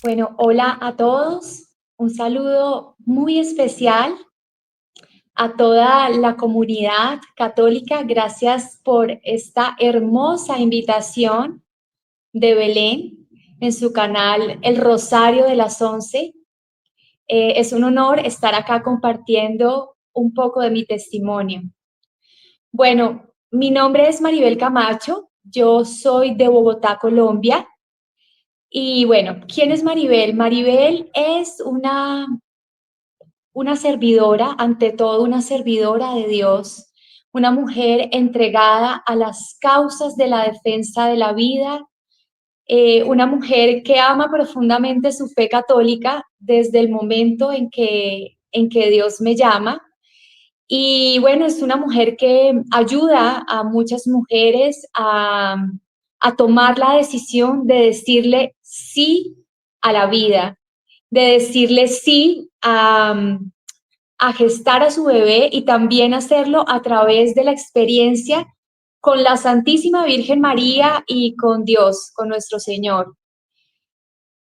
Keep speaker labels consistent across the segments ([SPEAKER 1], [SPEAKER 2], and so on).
[SPEAKER 1] Bueno, hola a todos. Un saludo muy especial a toda la comunidad católica. Gracias por esta hermosa invitación de Belén en su canal El Rosario de las 11. Es un honor estar acá compartiendo un poco de mi testimonio. Bueno, mi nombre es Maribel Camacho. Yo soy de Bogotá, Colombia. Y bueno, ¿quién es Maribel? Maribel es una servidora, ante todo una servidora de Dios, una mujer entregada a las causas de la defensa de la vida, una mujer que ama profundamente su fe católica desde el momento en que Dios me llama. Y bueno, es una mujer que ayuda a muchas mujeres a tomar la decisión de decirle sí a la vida, de decirle sí a gestar a su bebé y también hacerlo a través de la experiencia con la Santísima Virgen María y con Dios, con nuestro Señor.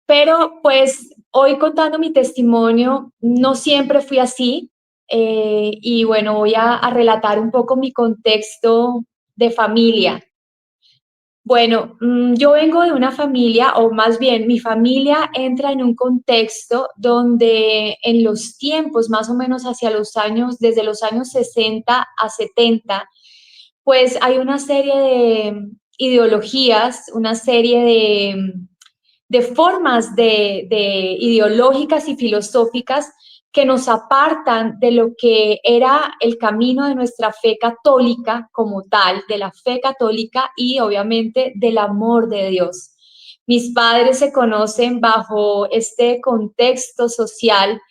[SPEAKER 1] Pero pues hoy contando mi testimonio, no siempre fui así. Y bueno, voy a relatar un poco mi contexto de familia. Bueno, yo vengo de una familia, o más bien mi familia entra en un contexto donde en los tiempos, más o menos hacia los años, desde los años 60 a 70, pues hay una serie de ideologías, una serie de formas de ideológicas y filosóficas que nos apartan de lo que era el camino de nuestra fe católica como tal, de la fe católica y obviamente del amor de Dios. Mis padres se conocen bajo este contexto social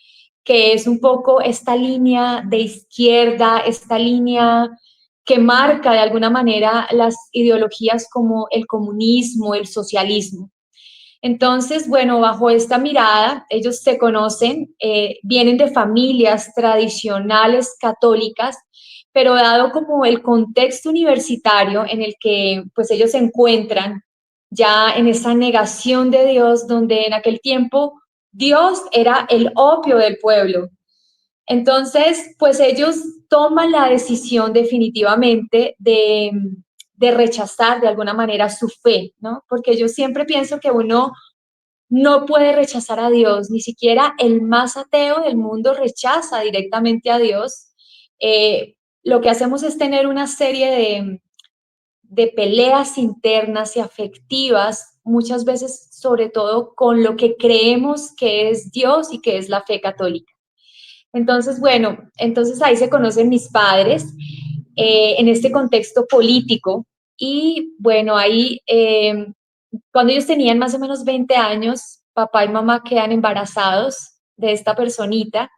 [SPEAKER 1] que es un poco esta línea de izquierda, esta línea que marca de alguna manera las ideologías como el comunismo, el socialismo. Entonces, bueno, bajo esta mirada, ellos se conocen, vienen de familias tradicionales católicas, pero dado como el contexto universitario en el que pues ellos se encuentran, ya en esa negación de Dios, donde en aquel tiempo Dios era el opio del pueblo. Entonces, pues ellos toman la decisión definitivamente de rechazar de alguna manera su fe, ¿no? Porque yo siempre pienso que uno no puede rechazar a Dios, ni siquiera el más ateo del mundo rechaza directamente a Dios. Lo que hacemos es tener una serie de peleas internas y afectivas, muchas veces sobre todo con lo que creemos que es Dios y que es la fe católica. Entonces, bueno, entonces ahí se conocen mis padres en este contexto político y bueno, ahí cuando ellos tenían más o menos 20 años, papá y mamá quedan embarazados de esta personita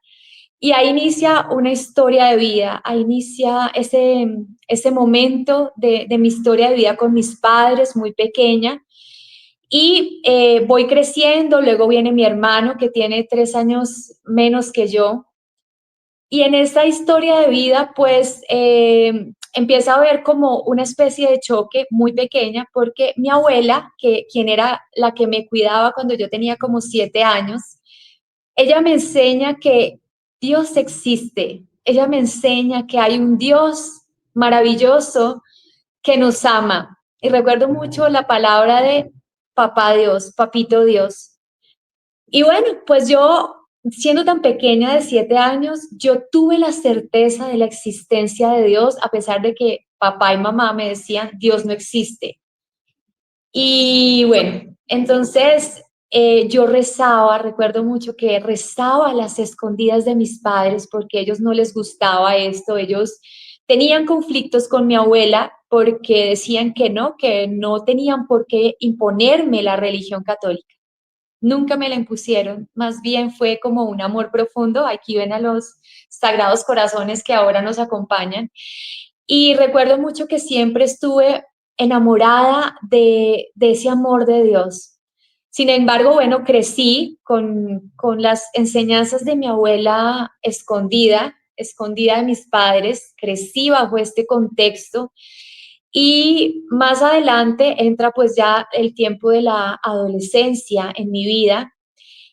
[SPEAKER 1] y ahí inicia una historia de vida, ahí inicia ese momento de mi historia de vida con mis padres muy pequeña y voy creciendo, luego viene mi hermano que tiene 3 años menos que yo y en esta historia de vida, pues empieza a haber como una especie de choque muy pequeña, porque mi abuela, quien era la que me cuidaba cuando yo tenía como 7 años, ella me enseña que Dios existe. Ella me enseña que hay un Dios maravilloso que nos ama. Y recuerdo mucho la palabra de papá Dios, papito Dios. Y bueno, pues yo, siendo tan pequeña de 7 años, yo tuve la certeza de la existencia de Dios, a pesar de que papá y mamá me decían, Dios no existe. Y bueno, entonces yo rezaba, recuerdo mucho que rezaba a las escondidas de mis padres porque a ellos no les gustaba esto, ellos tenían conflictos con mi abuela porque decían que no tenían por qué imponerme la religión católica. Nunca me la impusieron, más bien fue como un amor profundo. Aquí ven a los sagrados corazones que ahora nos acompañan. Y recuerdo mucho que siempre estuve enamorada de ese amor de Dios. Sin embargo, bueno, crecí con las enseñanzas de mi abuela escondida, escondida de mis padres, crecí bajo este contexto y más adelante entra pues ya el tiempo de la adolescencia en mi vida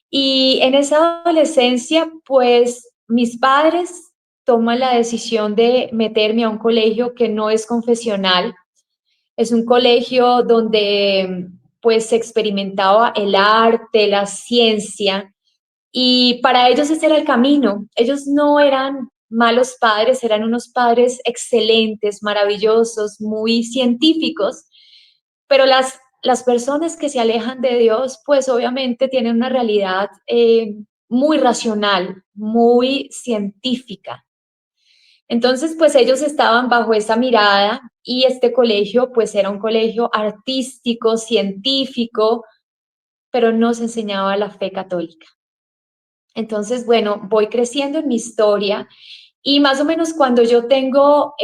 [SPEAKER 1] Y en esa adolescencia, pues mis padres toman la decisión de meterme a un colegio que no es confesional. Es un colegio donde pues se experimentaba el arte, la ciencia, y para ellos ese era el camino. Ellos no eran malos padres, eran unos padres excelentes, maravillosos, muy científicos, pero las personas que se alejan de Dios, pues obviamente tienen una realidad muy racional, muy científica. Entonces, pues ellos estaban bajo esa mirada y este colegio, pues era un colegio artístico, científico, pero no se enseñaba la fe católica. Entonces, bueno, voy creciendo en mi historia y más o menos cuando yo tengo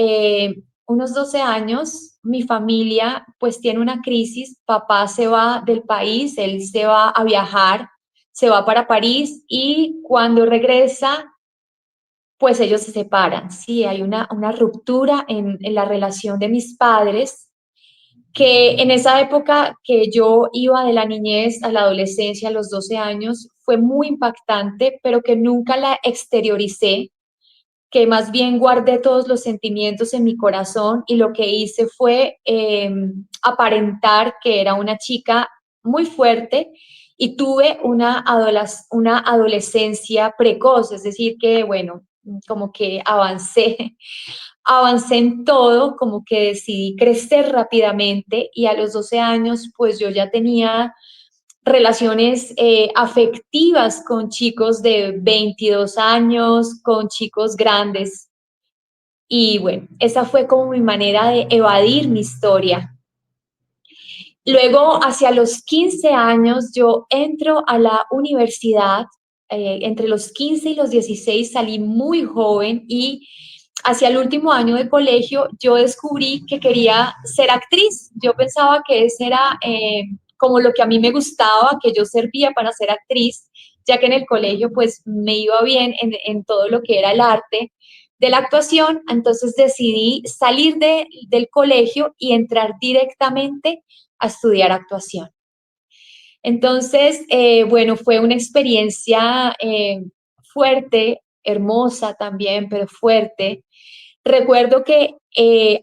[SPEAKER 1] unos 12 años, mi familia pues tiene una crisis, papá se va del país, él se va a viajar, se va para París y cuando regresa, pues ellos se separan, sí, hay una ruptura en la relación de mis padres que en esa época que yo iba de la niñez a la adolescencia, a los 12 años, fue muy impactante, pero que nunca la exterioricé, que más bien guardé todos los sentimientos en mi corazón y lo que hice fue aparentar que era una chica muy fuerte y tuve una adolescencia precoz, es decir, que bueno, como que avancé en todo, como que decidí crecer rápidamente y a los 12 años pues yo ya tenía relaciones afectivas con chicos de 22 años, con chicos grandes. Y bueno, esa fue como mi manera de evadir mi historia. Luego, hacia los 15 años, yo entro a la universidad. Entre los 15 y los 16 salí muy joven y hacia el último año de colegio yo descubrí que quería ser actriz. Yo pensaba que ese era como lo que a mí me gustaba, que yo servía para ser actriz, ya que en el colegio pues me iba bien en todo lo que era el arte de la actuación. Entonces decidí salir del colegio y entrar directamente a estudiar actuación. Entonces, bueno, fue una experiencia fuerte, hermosa también, pero fuerte. Recuerdo que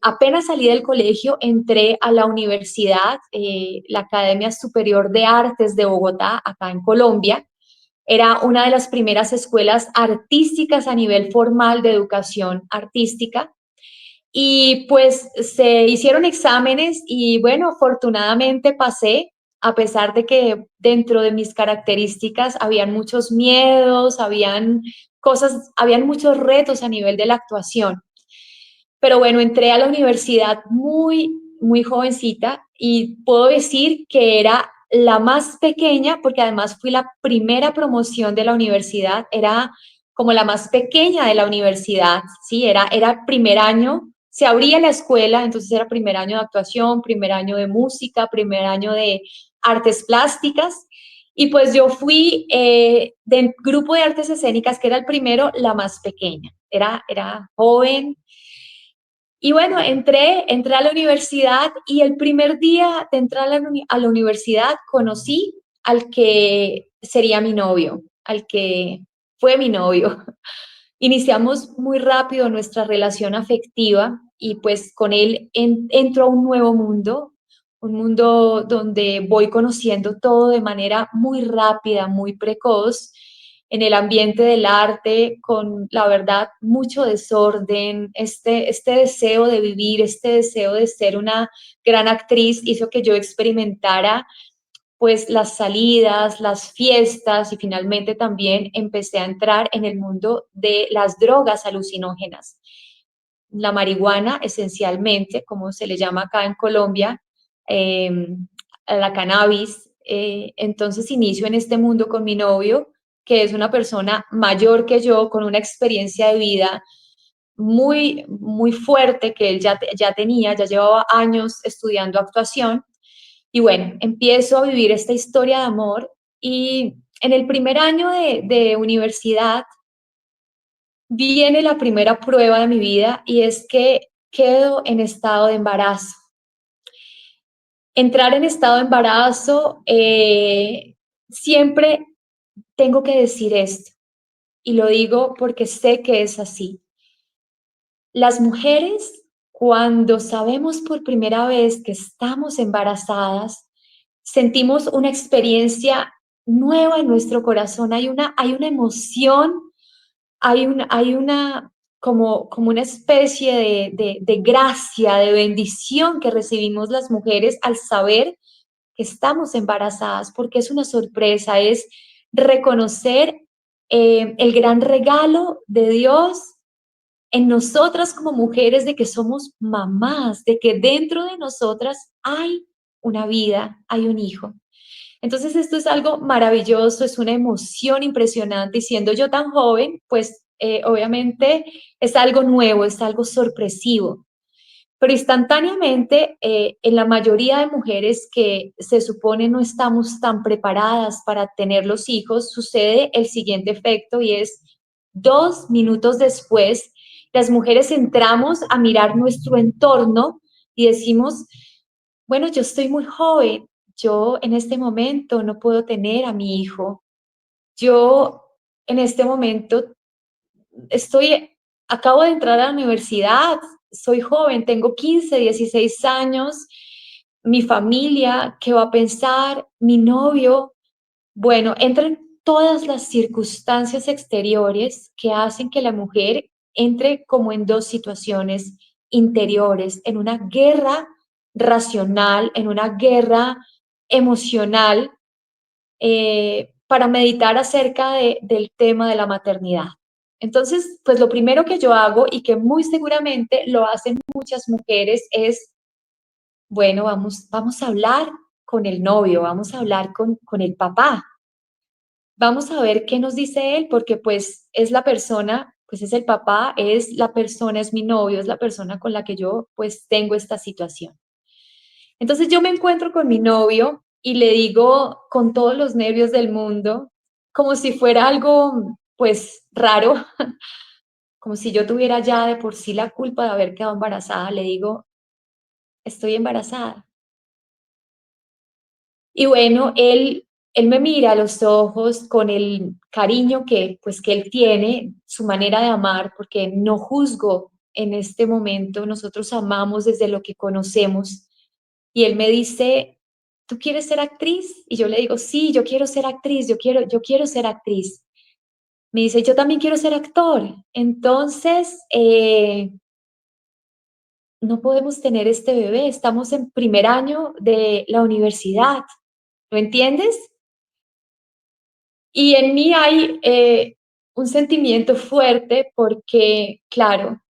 [SPEAKER 1] apenas salí del colegio, entré a la universidad, la Academia Superior de Artes de Bogotá, acá en Colombia. Era una de las primeras escuelas artísticas a nivel formal de educación artística. Y pues se hicieron exámenes y bueno, afortunadamente pasé, a pesar de que dentro de mis características habían muchos miedos, habían cosas, habían muchos retos a nivel de la actuación. Pero bueno, entré a la universidad muy jovencita y puedo decir que era la más pequeña, porque además fui la primera promoción de la universidad, era como la más pequeña de la universidad, ¿sí? Era primer año, se abría la escuela, entonces era primer año de actuación, primer año de música, primer año de artes plásticas, y pues yo fui del grupo de artes escénicas, que era el primero, la más pequeña, era joven, y bueno, entré a la universidad y el primer día de entrar a la universidad conocí al que sería mi novio, al que fue mi novio. Iniciamos muy rápido nuestra relación afectiva y pues con él entro a un mundo donde voy conociendo todo de manera muy rápida, muy precoz, en el ambiente del arte, con la verdad mucho desorden, este deseo de vivir, este deseo de ser una gran actriz hizo que yo experimentara pues las salidas, las fiestas y finalmente también empecé a entrar en el mundo de las drogas alucinógenas. La marihuana, esencialmente, como se le llama acá en Colombia, eh, la cannabis. Entonces inicio en este mundo con mi novio, que es una persona mayor que yo, con una experiencia de vida muy fuerte que él ya tenía, ya llevaba años estudiando actuación y bueno, empiezo a vivir esta historia de amor y en el primer año de universidad viene la primera prueba de mi vida y es que quedo en estado de embarazo. Entrar en estado de embarazo siempre tengo que decir esto y lo digo porque sé que es así. Las mujeres, cuando sabemos por primera vez que estamos embarazadas, sentimos una experiencia nueva en nuestro corazón. Hay una emoción, hay una como una especie de gracia, de bendición que recibimos las mujeres al saber que estamos embarazadas, porque es una sorpresa, es reconocer el gran regalo de Dios en nosotras como mujeres de que somos mamás, de que dentro de nosotras hay una vida, hay un hijo. Entonces esto es algo maravilloso, es una emoción impresionante y siendo yo tan joven, pues obviamente es algo nuevo, es algo sorpresivo. Pero instantáneamente, en la mayoría de mujeres que se supone no estamos tan preparadas para tener los hijos, sucede el siguiente efecto y es 2 minutos después, las mujeres entramos a mirar nuestro entorno y decimos, bueno, yo estoy muy joven, yo en este momento no puedo tener a mi hijo, yo en este momento estoy, acabo de entrar a la universidad, soy joven, tengo 15, 16 años, mi familia, ¿qué va a pensar? Mi novio, bueno, entran todas las circunstancias exteriores que hacen que la mujer entre como en dos situaciones interiores, en una guerra racional, en una guerra emocional, para meditar acerca del tema de la maternidad. Entonces, pues lo primero que yo hago y que muy seguramente lo hacen muchas mujeres es, bueno, vamos a hablar con el novio, vamos a hablar con el papá, vamos a ver qué nos dice él, porque pues es la persona, pues es el papá, es la persona, es mi novio, es la persona con la que yo pues tengo esta situación. Entonces yo me encuentro con mi novio y le digo con todos los nervios del mundo, como si fuera algo pues raro, como si yo tuviera ya de por sí la culpa de haber quedado embarazada, le digo, estoy embarazada. Y bueno, él me mira a los ojos con el cariño que pues que él tiene, su manera de amar, porque no juzgo en este momento, nosotros amamos desde lo que conocemos. Y él me dice, ¿tú quieres ser actriz? Y yo le digo, sí, yo quiero ser actriz, yo quiero ser actriz. Me dice, yo también quiero ser actor. Entonces, no podemos tener este bebé, estamos en primer año de la universidad, ¿lo entiendes? Y en mí hay un sentimiento fuerte porque, claro,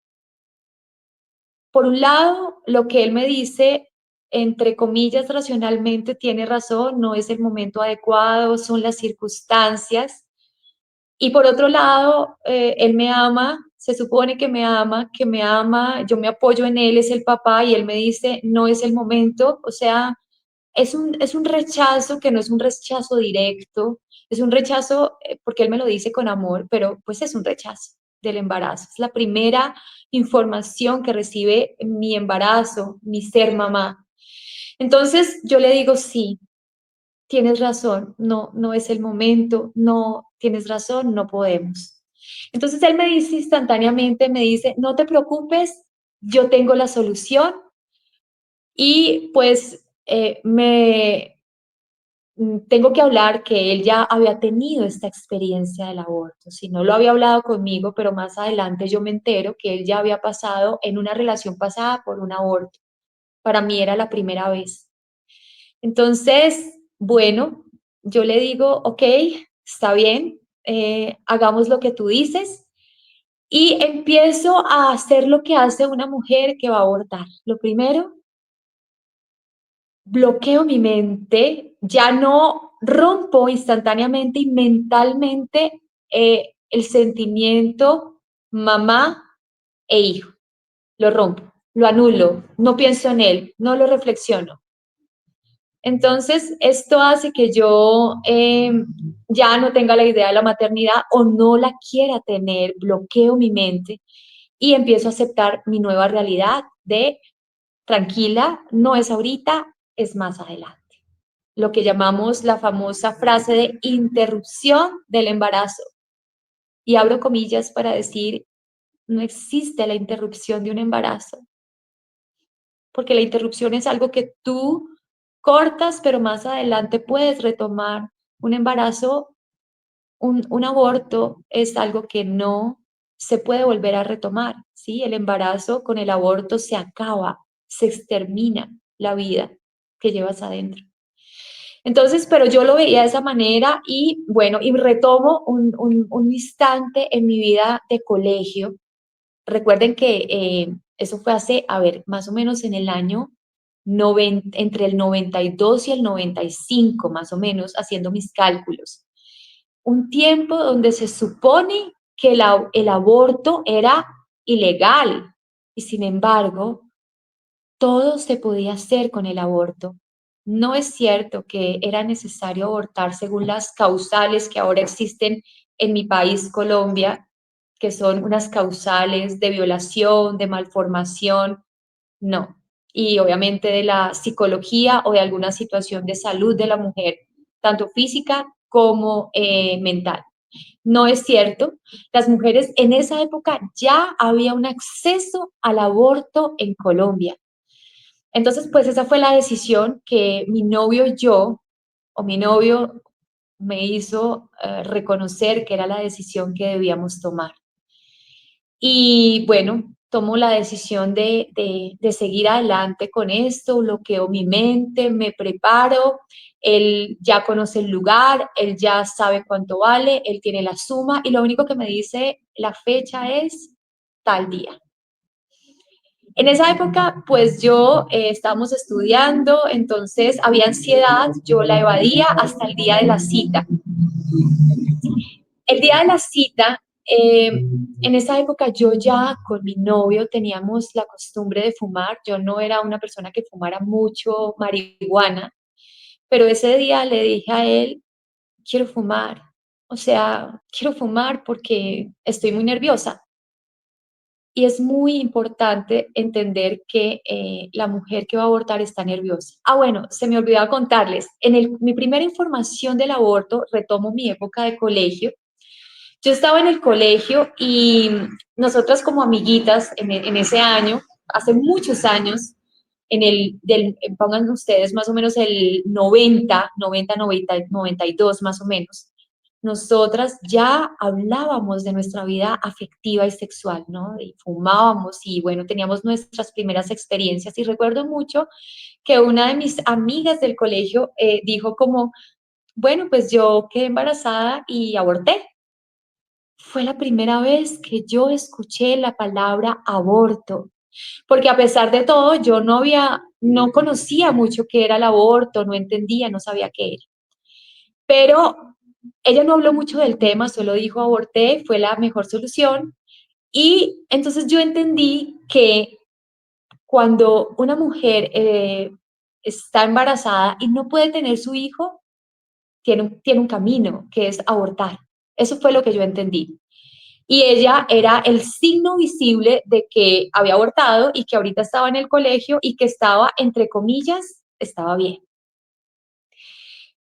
[SPEAKER 1] por un lado, lo que él me dice, entre comillas, racionalmente tiene razón, no es el momento adecuado, son las circunstancias. Y por otro lado, él me ama, se supone que me ama, yo me apoyo en él, es el papá, y él me dice, no es el momento, o sea, es un rechazo que no es un rechazo directo, es un rechazo porque él me lo dice con amor, pero pues es un rechazo del embarazo. Es la primera información que recibe mi embarazo, mi ser mamá. Entonces yo le digo, sí, tienes razón, no, no es el momento, no, tienes razón, no podemos. Entonces él me dice instantáneamente, me dice, no te preocupes, yo tengo la solución y pues tengo que hablar que él ya había tenido esta experiencia del aborto. Si no lo había hablado conmigo, pero más adelante yo me entero que él ya había pasado en una relación pasada por un aborto. Para mí era la primera vez. Entonces, bueno, yo le digo, ok, está bien, hagamos lo que tú dices. Y empiezo a hacer lo que hace una mujer que va a abortar. Lo primero, bloqueo mi mente, ya no rompo instantáneamente y mentalmente el sentimiento mamá e hijo. Lo rompo, lo anulo, no pienso en él, no lo reflexiono. Entonces, esto hace que yo ya no tenga la idea de la maternidad o no la quiera tener, bloqueo mi mente y empiezo a aceptar mi nueva realidad de tranquila, no es ahorita, es más adelante. lo que llamamos la famosa frase de interrupción del embarazo. Y abro comillas para decir, no existe la interrupción de un embarazo, porque la interrupción es algo que tú cortas, pero más adelante puedes retomar. Un embarazo, un aborto es algo que no se puede volver a retomar, ¿sí? El embarazo con el aborto se acaba, se extermina la vida que llevas adentro. Entonces, pero yo lo veía de esa manera y bueno, y retomo un instante en mi vida de colegio. Recuerden que eso fue hace, a ver, más o menos en el año entre el 92 y el 95, más o menos, haciendo mis cálculos. Un tiempo donde se supone que el aborto era ilegal y sin embargo todo se podía hacer con el aborto. No es cierto que era necesario abortar según las causales que ahora existen en mi país, Colombia, que son unas causales de violación, de malformación, no. Y obviamente de la psicología o de alguna situación de salud de la mujer, tanto física como mental. No es cierto. Las mujeres en esa época ya había un acceso al aborto en Colombia. Entonces, pues esa fue la decisión que mi novio y yo, o mi novio me hizo reconocer que era la decisión que debíamos tomar. Y bueno, tomo la decisión de seguir adelante con esto, bloqueo mi mente, me preparo, él ya conoce el lugar, él ya sabe cuánto vale, él tiene la suma y lo único que me dice, la fecha es tal día. En esa época, pues yo estábamos estudiando, entonces había ansiedad, yo la evadía hasta el día de la cita. El día de la cita, en esa época yo ya con mi novio teníamos la costumbre de fumar. Yo no era una persona que fumara mucho marihuana, pero ese día le dije a él, quiero fumar. O sea, quiero fumar porque estoy muy nerviosa. Y es muy importante entender que la mujer que va a abortar está nerviosa. Ah, bueno, se me olvidaba contarles. Mi primera información del aborto, retomo mi época de colegio. Yo estaba en el colegio y nosotras como amiguitas en ese año, hace muchos años, pongan ustedes más o menos el 92 más o menos, nosotras ya hablábamos de nuestra vida afectiva y sexual, ¿no? Y fumábamos y bueno, teníamos nuestras primeras experiencias y recuerdo mucho que una de mis amigas del colegio dijo como, bueno, pues yo quedé embarazada y aborté. Fue la primera vez que yo escuché la palabra aborto, porque a pesar de todo yo no conocía mucho qué era el aborto, no entendía, no sabía qué era. Pero ella no habló mucho del tema, solo dijo aborté, fue la mejor solución. Y entonces yo entendí que cuando una mujer está embarazada y no puede tener su hijo, tiene un camino que es abortar. Eso fue lo que yo entendí. Y ella era el signo visible de que había abortado y que ahorita estaba en el colegio y que estaba, entre comillas, estaba bien.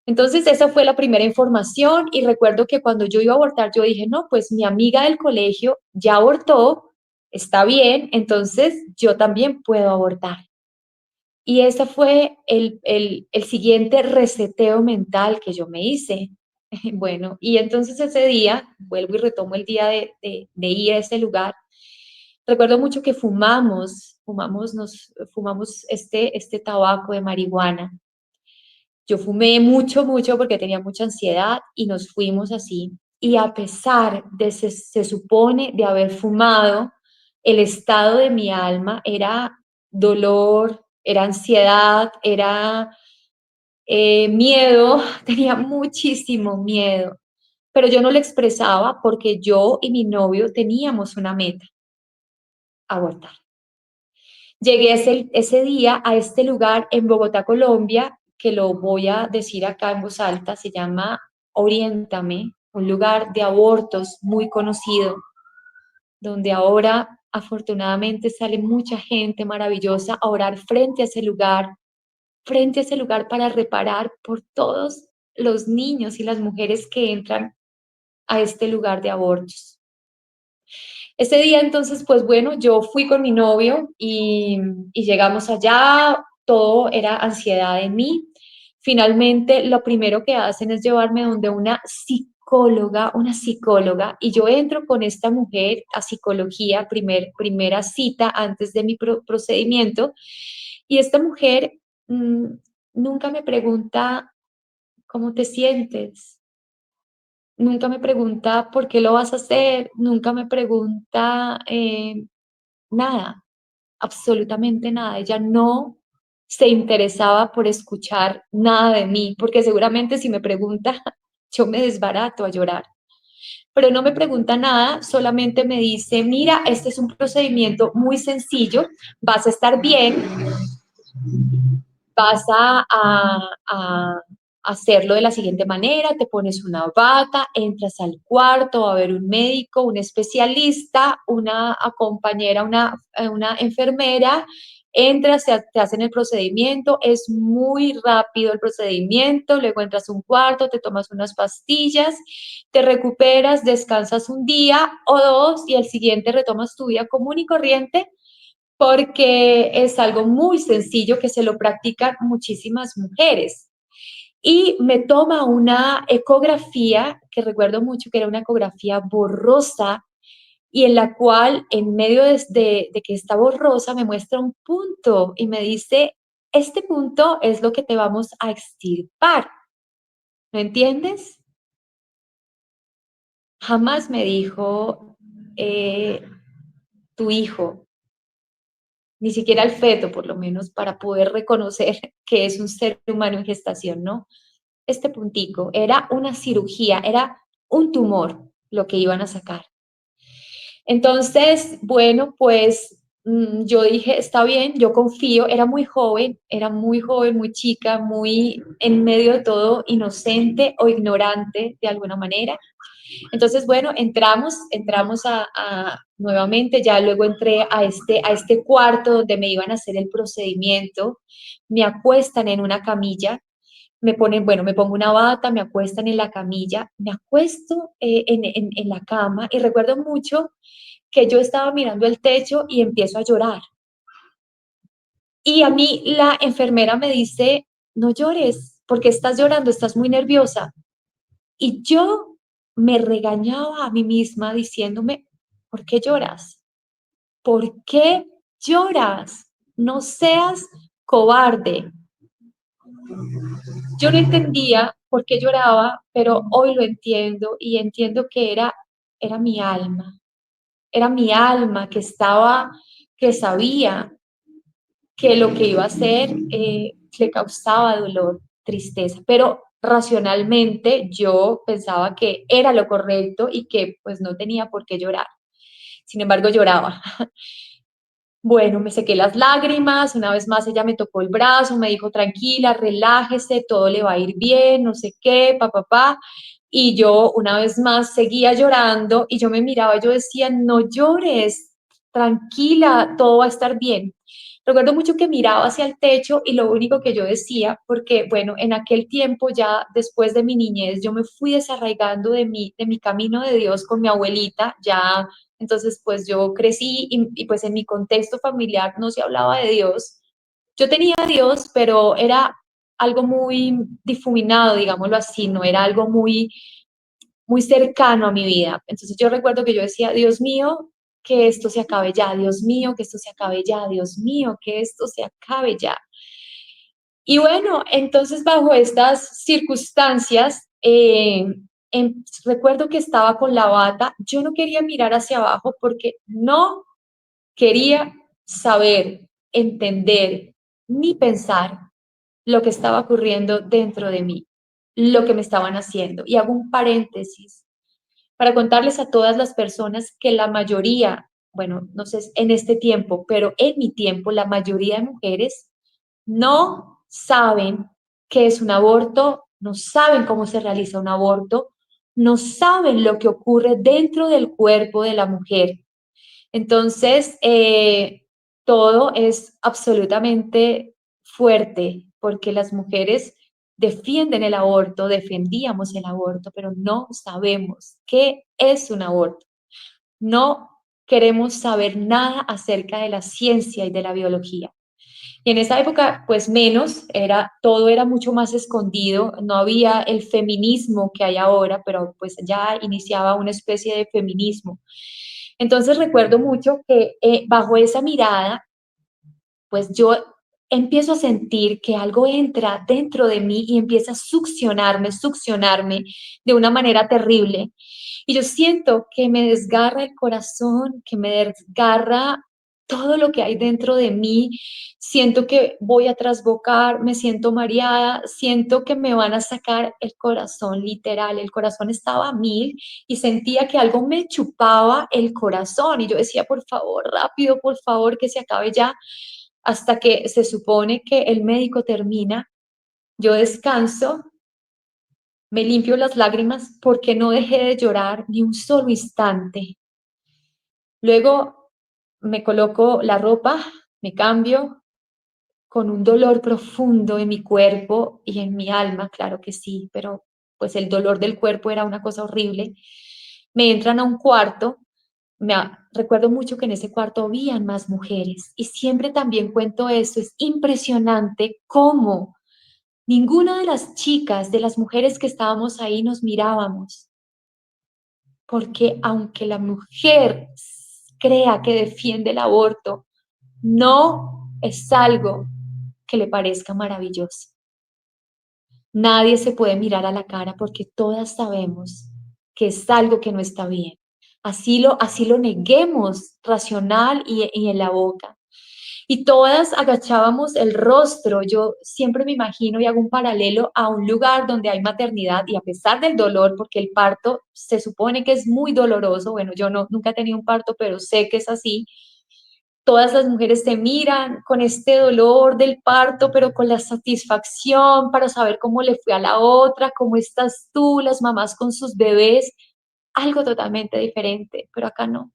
[SPEAKER 1] Entonces, esa fue la primera información y recuerdo que cuando yo iba a abortar, yo dije, no, pues mi amiga del colegio ya abortó, está bien, entonces yo también puedo abortar. Y ese fue el siguiente reseteo mental que yo me hice. Bueno, y entonces ese día, vuelvo y retomo el día de ir a ese lugar, recuerdo mucho que fumamos este tabaco de marihuana. Yo fumé mucho, mucho porque tenía mucha ansiedad y nos fuimos así. Y a pesar de, se supone, de haber fumado, el estado de mi alma era dolor, era ansiedad, era miedo, tenía muchísimo miedo, pero yo no lo expresaba porque yo y mi novio teníamos una meta, abortar. Llegué ese día a este lugar en Bogotá, Colombia, que lo voy a decir acá en voz alta, se llama Oriéntame, un lugar de abortos muy conocido, donde ahora afortunadamente sale mucha gente maravillosa a orar frente a ese lugar frente a ese lugar para reparar por todos los niños y las mujeres que entran a este lugar de abortos. Ese día entonces, pues bueno, yo fui con mi novio y llegamos allá, todo era ansiedad en mí. Finalmente, lo primero que hacen es llevarme donde una psicóloga, y yo entro con esta mujer a psicología, primera cita antes de mi procedimiento, y esta mujer mm, nunca me pregunta cómo te sientes, nunca me pregunta por qué lo vas a hacer, nunca me pregunta nada, absolutamente nada. Ella no se interesaba por escuchar nada de mí, porque seguramente si me pregunta, yo me desbarato a llorar. Pero no me pregunta nada, solamente me dice, mira, este es un procedimiento muy sencillo, vas a estar bien, vas a hacerlo de la siguiente manera, te pones una bata, entras al cuarto, va a haber un médico, un especialista, una compañera, una enfermera, entras, te hacen el procedimiento, es muy rápido el procedimiento, luego entras a un cuarto, te tomas unas pastillas, te recuperas, descansas un día o dos y al siguiente retomas tu vida común y corriente porque es algo muy sencillo que se lo practican muchísimas mujeres. Y me toma una ecografía, que recuerdo mucho que era una ecografía borrosa, y en la cual, en medio de que está borrosa, me muestra un punto y me dice, este punto es lo que te vamos a extirpar. ¿No entiendes? Jamás me dijo eh, tu hijo, ni siquiera el feto, por lo menos, para poder reconocer que es un ser humano en gestación, ¿no? Este puntico era una cirugía, era un tumor lo que iban a sacar. Entonces, bueno, pues yo dije, está bien, yo confío, era muy joven, muy chica, muy en medio de todo, inocente o ignorante de alguna manera. Entonces, bueno, entramos nuevamente, ya luego entré a este cuarto donde me iban a hacer el procedimiento, me acuestan en una camilla, me ponen, bueno, me pongo una bata, me acuestan en la camilla, me acuesto en la cama y recuerdo mucho que yo estaba mirando el techo y empiezo a llorar. Y a mí la enfermera me dice, no llores, porque estás llorando, estás muy nerviosa. Y yo me regañaba a mí misma diciéndome, ¿por qué lloras? ¿Por qué lloras? No seas cobarde. Yo no entendía por qué lloraba, pero hoy lo entiendo y entiendo que era mi alma que estaba, que sabía que lo que iba a hacer le causaba dolor, tristeza, pero racionalmente yo pensaba que era lo correcto y que pues no tenía por qué llorar. Sin embargo, lloraba. Bueno, me sequé las lágrimas, una vez más ella me tocó el brazo, me dijo, tranquila, relájese, todo le va a ir bien, no sé qué, papá. Y yo una vez más seguía llorando y yo me miraba, yo decía, no llores, tranquila, todo va a estar bien. Recuerdo mucho que miraba hacia el techo y lo único que yo decía, porque bueno, en aquel tiempo ya después de mi niñez, yo me fui desarraigando de mi camino de Dios con mi abuelita, ya entonces, pues yo crecí pues en mi contexto familiar no se hablaba de Dios. Yo tenía a Dios, pero era algo muy difuminado, digámoslo así, no era algo muy cercano a mi vida. Entonces yo recuerdo que yo decía, Dios mío, que esto se acabe ya, Dios mío, que esto se acabe ya, Dios mío, que esto se acabe ya. Y bueno, entonces bajo estas circunstancias, recuerdo que estaba con la bata, yo no quería mirar hacia abajo porque no quería saber, entender, ni pensar lo que estaba ocurriendo dentro de mí, lo que me estaban haciendo. Y hago un paréntesis para contarles a todas las personas que la mayoría, bueno, no sé en este tiempo, pero en mi tiempo, la mayoría de mujeres no saben qué es un aborto, no saben cómo se realiza un aborto, no saben lo que ocurre dentro del cuerpo de la mujer. Entonces, todo es absolutamente fuerte, porque las mujeres defienden el aborto, defendíamos el aborto, pero no sabemos qué es un aborto. No queremos saber nada acerca de la ciencia y de la biología. Y en esa época, pues menos, todo era mucho más escondido, no había el feminismo que hay ahora, pero pues ya iniciaba una especie de feminismo. Entonces recuerdo mucho que bajo esa mirada, pues yo empiezo a sentir que algo entra dentro de mí y empieza a succionarme de una manera terrible. Y yo siento que me desgarra el corazón, que me desgarra todo lo que hay dentro de mí. Siento que voy a trasbocar, me siento mareada, siento que me van a sacar el corazón, literal. El corazón estaba a mil y sentía que algo me chupaba el corazón. Y yo decía, por favor, rápido, por favor, que se acabe ya. Hasta que se supone que el médico termina, yo descanso, me limpio las lágrimas porque no dejé de llorar ni un solo instante. Luego me coloco la ropa, me cambio con un dolor profundo en mi cuerpo y en mi alma, claro que sí, pero pues el dolor del cuerpo era una cosa horrible. Me entran a un cuarto, recuerdo mucho que en ese cuarto habían más mujeres y siempre también cuento eso, es impresionante cómo ninguna de las chicas, de las mujeres que estábamos ahí nos mirábamos, porque aunque la mujer crea que defiende el aborto, no es algo que le parezca maravilloso. Nadie se puede mirar a la cara porque todas sabemos que es algo que no está bien. Así lo neguemos racional y en la boca. Y todas agachábamos el rostro. Yo siempre me imagino y hago un paralelo a un lugar donde hay maternidad y a pesar del dolor, porque el parto se supone que es muy doloroso, bueno, yo no, nunca he tenido un parto, pero sé que es así. Todas las mujeres se miran con este dolor del parto, pero con la satisfacción para saber cómo le fue a la otra, cómo estás tú, las mamás con sus bebés, algo totalmente diferente, pero acá no.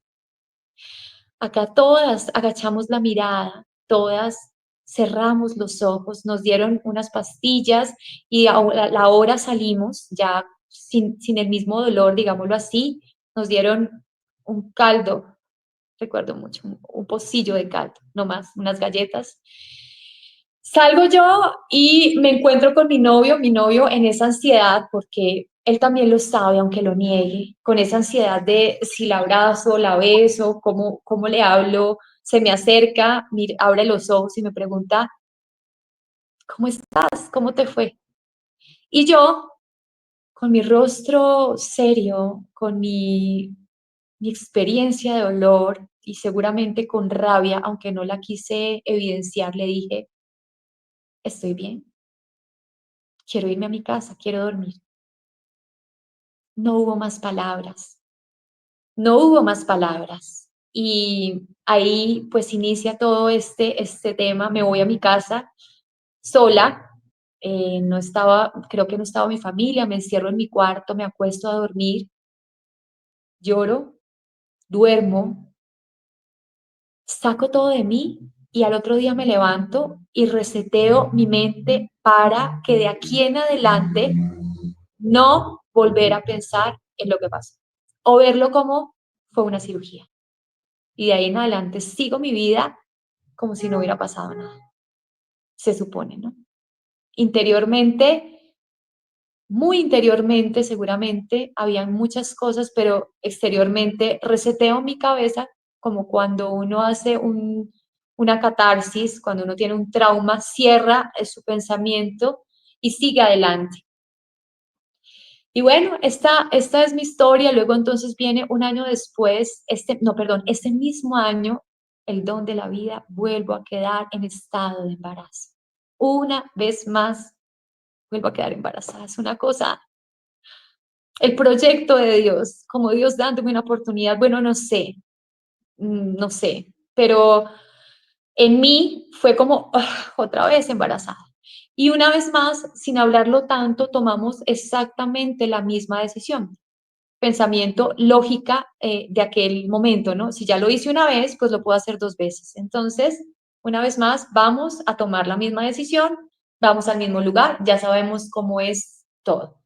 [SPEAKER 1] Acá todas agachamos la mirada, todas cerramos los ojos, nos dieron unas pastillas y a la hora salimos ya sin el mismo dolor, digámoslo así, nos dieron un caldo, recuerdo mucho, un pocillo de caldo, no más, unas galletas. Salgo yo y me encuentro con mi novio en esa ansiedad, porque él también lo sabe, aunque lo niegue, con esa ansiedad de si la abrazo, la beso, cómo le hablo, se me acerca, abre los ojos y me pregunta, ¿cómo estás? ¿Cómo te fue? Y yo, con mi rostro serio, con mi experiencia de dolor y seguramente con rabia, aunque no la quise evidenciar, le dije, estoy bien, quiero irme a mi casa, quiero dormir. No hubo más palabras, no hubo más palabras. Y ahí pues inicia todo este tema, me voy a mi casa sola, no estaba, creo que no estaba mi familia, me encierro en mi cuarto, me acuesto a dormir, lloro, duermo, saco todo de mí y al otro día me levanto y reseteo mi mente para que de aquí en adelante no volver a pensar en lo que pasó o verlo como fue una cirugía. Y de ahí en adelante sigo mi vida como si no hubiera pasado nada, se supone, ¿no? Interiormente, muy interiormente seguramente, habían muchas cosas, pero exteriormente reseteo mi cabeza como cuando uno hace una catarsis, cuando uno tiene un trauma, cierra su pensamiento y sigue adelante. Y bueno, esta es mi historia. Luego entonces viene un año después, no, perdón, este mismo año, el don de la vida, vuelvo a quedar en estado de embarazo. Una vez más, vuelvo a quedar embarazada. Es una cosa, el proyecto de Dios, como Dios dándome una oportunidad, bueno, no sé, no sé, pero en mí fue como otra vez embarazada. Y una vez más, sin hablarlo tanto, tomamos exactamente la misma decisión. Pensamiento, lógica de aquel momento, ¿no? Si ya lo hice una vez, pues lo puedo hacer dos veces. Entonces, una vez más, vamos a tomar la misma decisión vamos al mismo lugar, ya sabemos cómo es todo.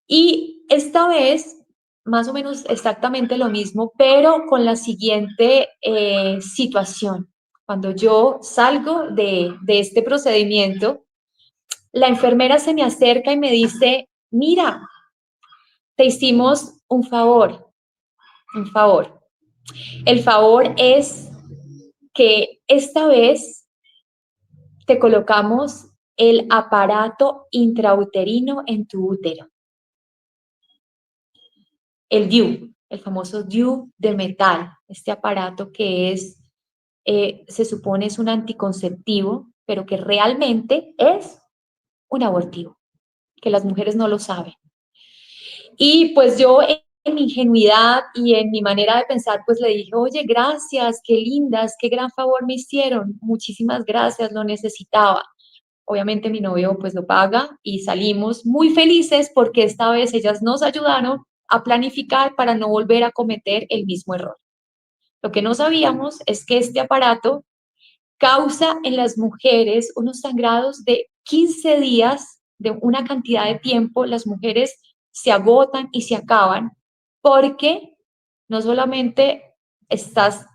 [SPEAKER 1] Y esta vez, más o menos exactamente lo mismo, pero con la siguiente situación. Cuando yo salgo de este procedimiento, la enfermera se me acerca y me dice, mira, te hicimos un favor, un favor. El favor es que esta vez te colocamos el aparato intrauterino en tu útero, el DIU, el famoso DIU de metal, este aparato que se supone es un anticonceptivo, pero que realmente es un abortivo, que las mujeres no lo saben. Y pues yo en mi ingenuidad y en mi manera de pensar, pues le dije, oye, gracias, qué lindas, qué gran favor me hicieron, muchísimas gracias, lo necesitaba. Obviamente mi novio pues lo paga y salimos muy felices porque esta vez ellas nos ayudaron a planificar para no volver a cometer el mismo error. Lo que no sabíamos es que este aparato causa en las mujeres unos sangrados de 15 días, de una cantidad de tiempo, las mujeres se agotan y se acaban porque no solamente estás,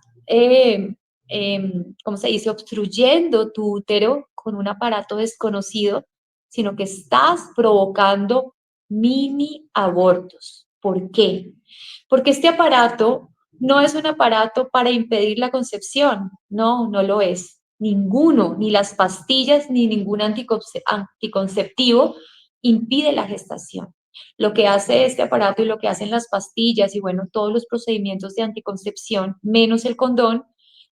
[SPEAKER 1] ¿cómo se dice?, obstruyendo tu útero con un aparato desconocido, sino que estás provocando mini abortos. ¿Por qué? Porque este aparato no es un aparato para impedir la concepción, no, no lo es. Ninguno, ni las pastillas, ni ningún anticonceptivo impide la gestación. Lo que hace este aparato y lo que hacen las pastillas y bueno, todos los procedimientos de anticoncepción, menos el condón,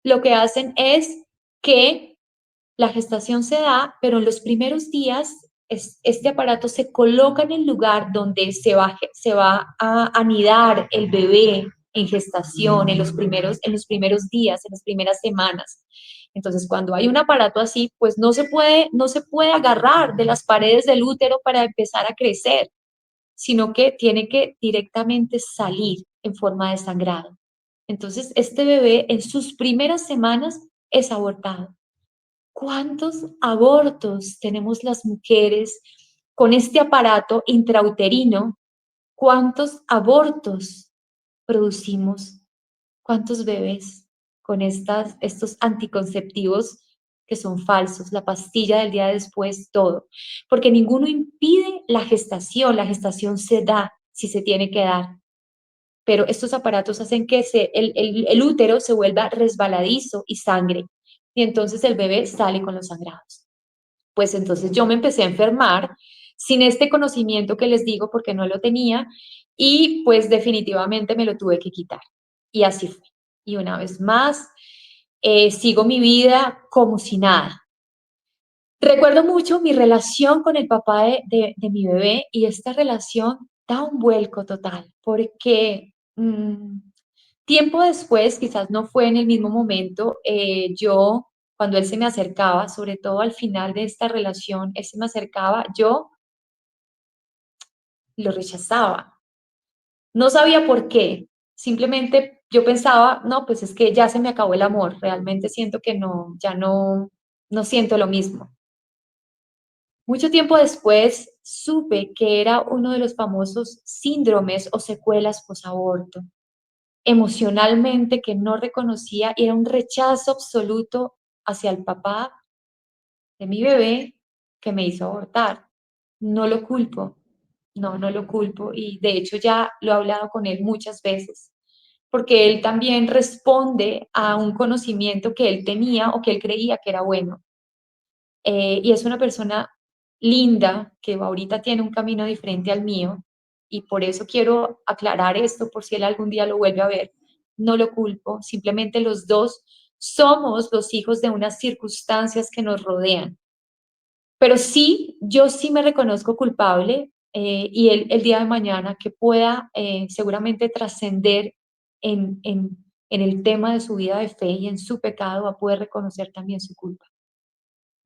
[SPEAKER 1] lo que hacen es que la gestación se da, pero en los primeros días este aparato se coloca en el lugar donde se va a anidar el bebé en gestación, en los primeros días, en las primeras semanas. Entonces, cuando hay un aparato así, pues no se puede agarrar de las paredes del útero para empezar a crecer, sino que tiene que directamente salir en forma de sangrado. Entonces, este bebé en sus primeras semanas es abortado. ¿Cuántos abortos tenemos las mujeres con este aparato intrauterino? ¿Cuántos abortos producimos? ¿Cuántos bebés con estos anticonceptivos que son falsos? La pastilla del día después, todo. Porque ninguno impide la gestación se da si se tiene que dar. Pero estos aparatos hacen que el útero se vuelva resbaladizo y sangre. Y entonces el bebé sale con los sangrados. Pues entonces yo me empecé a enfermar sin este conocimiento que les digo porque no lo tenía y pues definitivamente me lo tuve que quitar. Y así fue. Y una vez más, sigo mi vida como si nada. Recuerdo mucho mi relación con el papá de mi bebé y esta relación da un vuelco total porque tiempo después, quizás no fue en el mismo momento, cuando él se me acercaba, sobre todo al final de esta relación, él se me acercaba, yo lo rechazaba. No sabía por qué, simplemente yo pensaba, no, pues es que ya se me acabó el amor, realmente siento que no, ya no, no siento lo mismo. Mucho tiempo después supe que era uno de los famosos síndromes o secuelas posaborto, emocionalmente que no reconocía y era un rechazo absoluto hacia el papá de mi bebé que me hizo abortar. No lo culpo, no, no lo culpo y de hecho ya lo he hablado con él muchas veces, porque él también responde a un conocimiento que él tenía o que él creía que era bueno. Y es una persona linda que ahorita tiene un camino diferente al mío y por eso quiero aclarar esto por si él algún día lo vuelve a ver. No lo culpo, simplemente los dos somos los hijos de unas circunstancias que nos rodean. Pero sí, yo sí me reconozco culpable y él el día de mañana que pueda seguramente trascender en el tema de su vida de fe y en su pecado va a poder reconocer también su culpa.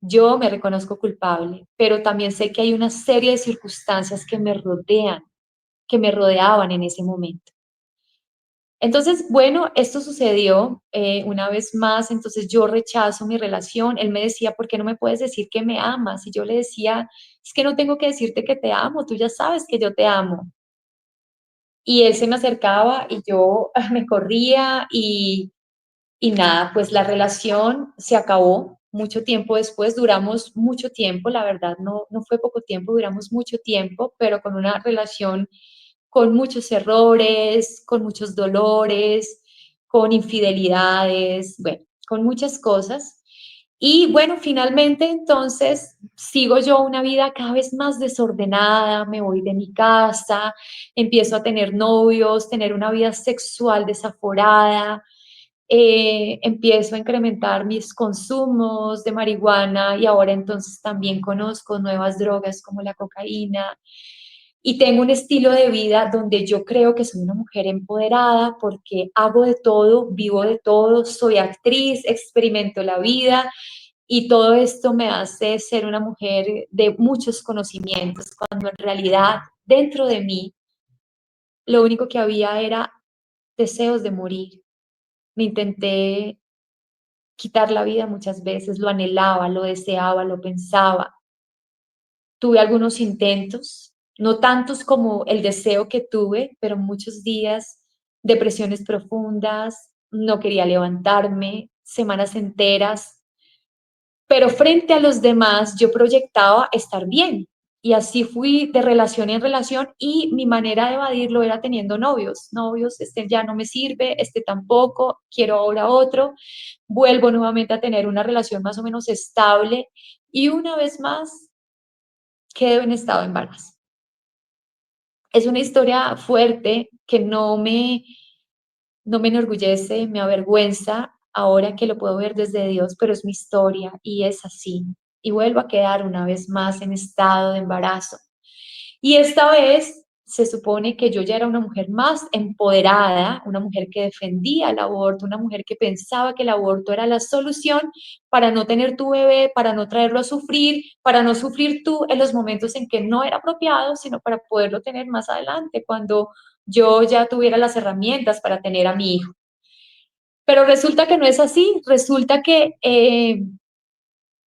[SPEAKER 1] Yo me reconozco culpable, pero también sé que hay una serie de circunstancias que me rodean, que me rodeaban en ese momento. Entonces, bueno, esto sucedió una vez más, entonces yo rechazo mi relación. Él me decía, ¿por qué no me puedes decir que me amas? Y yo le decía, es que no tengo que decirte que te amo, tú ya sabes que yo te amo. Y él se me acercaba y yo me corría y nada, pues la relación se acabó mucho tiempo después, duramos mucho tiempo, la verdad no fue poco tiempo, duramos mucho tiempo, pero con una relación con muchos errores, con muchos dolores, con infidelidades, bueno, con muchas cosas. Y bueno, finalmente entonces sigo yo una vida cada vez más desordenada, me voy de mi casa, empiezo a tener novios, tener una vida sexual desaforada, empiezo a incrementar mis consumos de marihuana y ahora entonces también conozco nuevas drogas como la cocaína y tengo un estilo de vida donde yo creo que soy una mujer empoderada porque hago de todo, vivo de todo, soy actriz, experimento la vida y todo esto me hace ser una mujer de muchos conocimientos, cuando en realidad dentro de mí lo único que había era deseos de morir. Me intenté quitar la vida muchas veces, lo anhelaba, lo deseaba, lo pensaba. Tuve algunos intentos, no tantos como el deseo que tuve, pero muchos días, depresiones profundas, no quería levantarme, semanas enteras, pero frente a los demás yo proyectaba estar bien. Y así fui de relación en relación y mi manera de evadirlo era teniendo novios. Novios, este ya no me sirve, este tampoco, quiero ahora otro. Vuelvo nuevamente a tener una relación más o menos estable y una vez más quedo en estado de embarazo. Es una historia fuerte que no me enorgullece, me avergüenza ahora que lo puedo ver desde Dios, pero es mi historia y es así. Y vuelvo a quedar una vez más en estado de embarazo. Y esta vez se supone que yo ya era una mujer más empoderada, una mujer que defendía el aborto, una mujer que pensaba que el aborto era la solución para no tener tu bebé, para no traerlo a sufrir, para no sufrir tú en los momentos en que no era apropiado, sino para poderlo tener más adelante, cuando yo ya tuviera las herramientas para tener a mi hijo. Pero resulta que no es así, resulta que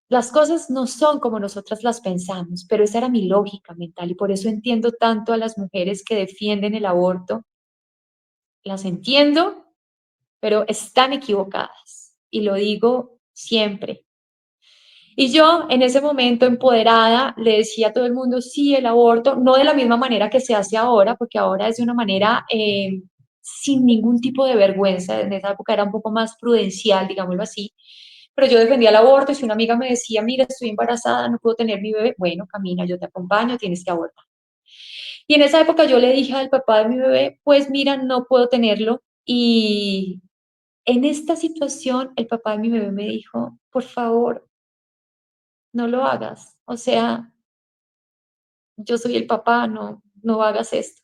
[SPEAKER 1] las cosas no son como nosotras las pensamos, pero esa era mi lógica mental y por eso entiendo tanto a las mujeres que defienden el aborto. Las entiendo, pero están equivocadas y lo digo siempre. Y yo en ese momento empoderada le decía a todo el mundo, sí, el aborto, no de la misma manera que se hace ahora, porque ahora es de una manera sin ningún tipo de vergüenza, en esa época era un poco más prudencial, digámoslo así, pero yo defendía el aborto y si una amiga me decía, mira, estoy embarazada, no puedo tener mi bebé, bueno, camina, yo te acompaño, tienes que abortar. Y en esa época yo le dije al papá de mi bebé, pues mira, no puedo tenerlo y en esta situación el papá de mi bebé me dijo, por favor, no lo hagas, o sea, yo soy el papá, no hagas esto.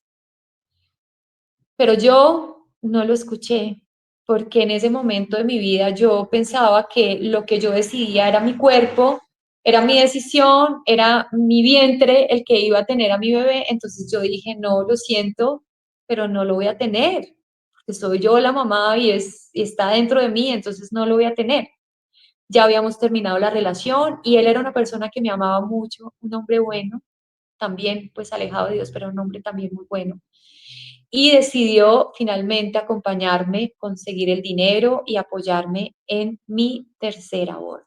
[SPEAKER 1] Pero yo no lo escuché, porque en ese momento de mi vida yo pensaba que lo que yo decidía era mi cuerpo, era mi decisión, era mi vientre el que iba a tener a mi bebé. Entonces yo dije, no, lo siento, pero no lo voy a tener, porque soy yo la mamá y está dentro de mí, entonces no lo voy a tener. Ya habíamos terminado la relación y él era una persona que me amaba mucho, un hombre bueno, también pues alejado de Dios, pero un hombre también muy bueno. Y decidió finalmente acompañarme, conseguir el dinero y apoyarme en mi tercer aborto.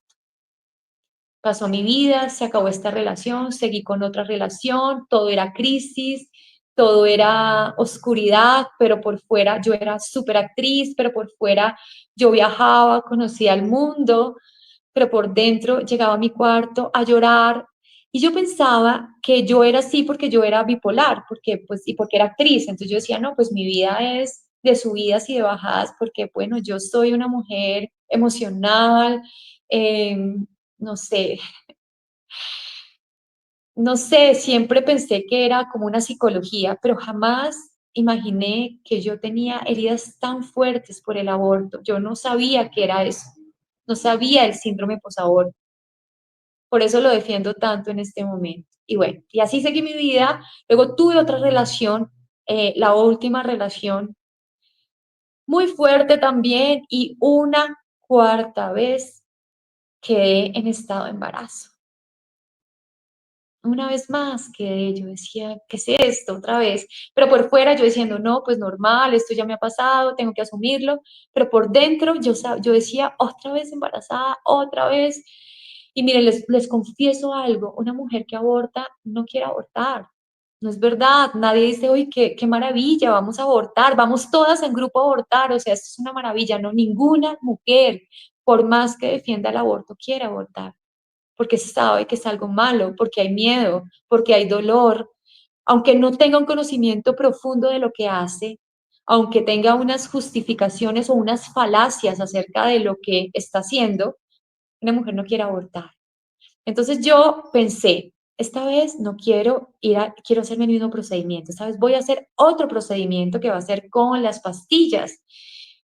[SPEAKER 1] Pasó mi vida, se acabó esta relación, seguí con otra relación, todo era crisis, todo era oscuridad, pero por fuera yo era súper actriz, pero por fuera yo viajaba, conocía el mundo, pero por dentro llegaba a mi cuarto a llorar y yo pensaba que yo era así porque yo era bipolar, porque pues y porque era actriz, entonces yo decía, no, pues mi vida es de subidas y de bajadas porque bueno, yo soy una mujer emocional, eh, no sé, no sé, siempre pensé que era como una psicología, pero jamás imaginé que yo tenía heridas tan fuertes por el aborto. Yo no sabía que era eso, no sabía el síndrome posaborto. Por eso lo defiendo tanto en este momento. Y bueno, y así seguí mi vida. Luego tuve otra relación, la última relación muy fuerte también, y una cuarta vez quedé en estado de embarazo. Una vez más quedé, yo decía, ¿qué es esto otra vez? Pero por fuera yo diciendo, no, pues normal, esto ya me ha pasado, tengo que asumirlo, pero por dentro yo decía, otra vez embarazada, otra vez. Y miren, les confieso algo, una mujer que aborta no quiere abortar. No es verdad, nadie dice, uy, qué maravilla, vamos a abortar, vamos todas en grupo a abortar, o sea, esto es una maravilla, no, ninguna mujer, por más que defienda el aborto, quiere abortar porque sabe que es algo malo, porque hay miedo, porque hay dolor, aunque no tenga un conocimiento profundo de lo que hace, aunque tenga unas justificaciones o unas falacias acerca de lo que está haciendo, una mujer no quiere abortar. Entonces yo pensé, esta vez no quiero quiero hacerme el mismo procedimiento, esta vez voy a hacer otro procedimiento que va a ser con las pastillas,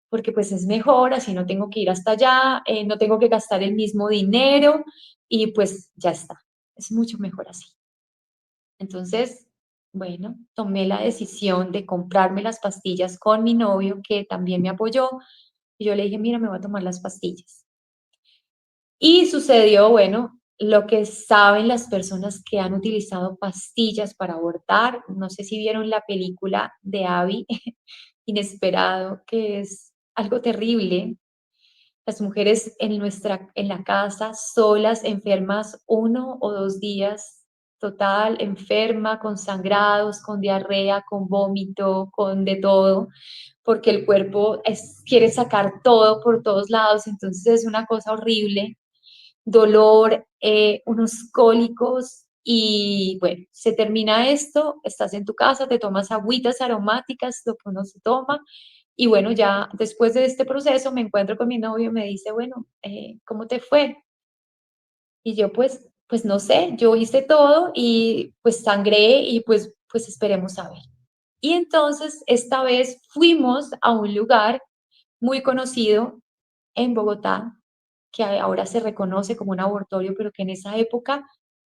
[SPEAKER 1] porque pues es mejor, así no tengo que ir hasta allá, no tengo que gastar el mismo dinero y pues ya está, es mucho mejor así. Entonces, bueno, tomé la decisión de comprarme las pastillas con mi novio, que también me apoyó, y yo le dije, mira, me voy a tomar las pastillas. Y sucedió, bueno, lo que saben las personas que han utilizado pastillas para abortar. No sé si vieron la película de Abby, Inesperado, que es algo terrible. Las mujeres en la casa, solas, enfermas 1 o 2 días, total, enferma, con sangrados, con diarrea, con vómito, con de todo, porque el cuerpo quiere sacar todo por todos lados, entonces es una cosa horrible, dolor, unos cólicos y bueno, se termina esto, estás en tu casa, te tomas agüitas aromáticas, lo que uno se toma y bueno, ya después de este proceso me encuentro con mi novio y me dice, bueno, ¿cómo te fue? Y yo pues no sé, yo hice todo y pues sangré y pues esperemos a ver. Y entonces esta vez fuimos a un lugar muy conocido en Bogotá, que ahora se reconoce como un abortorio, pero que en esa época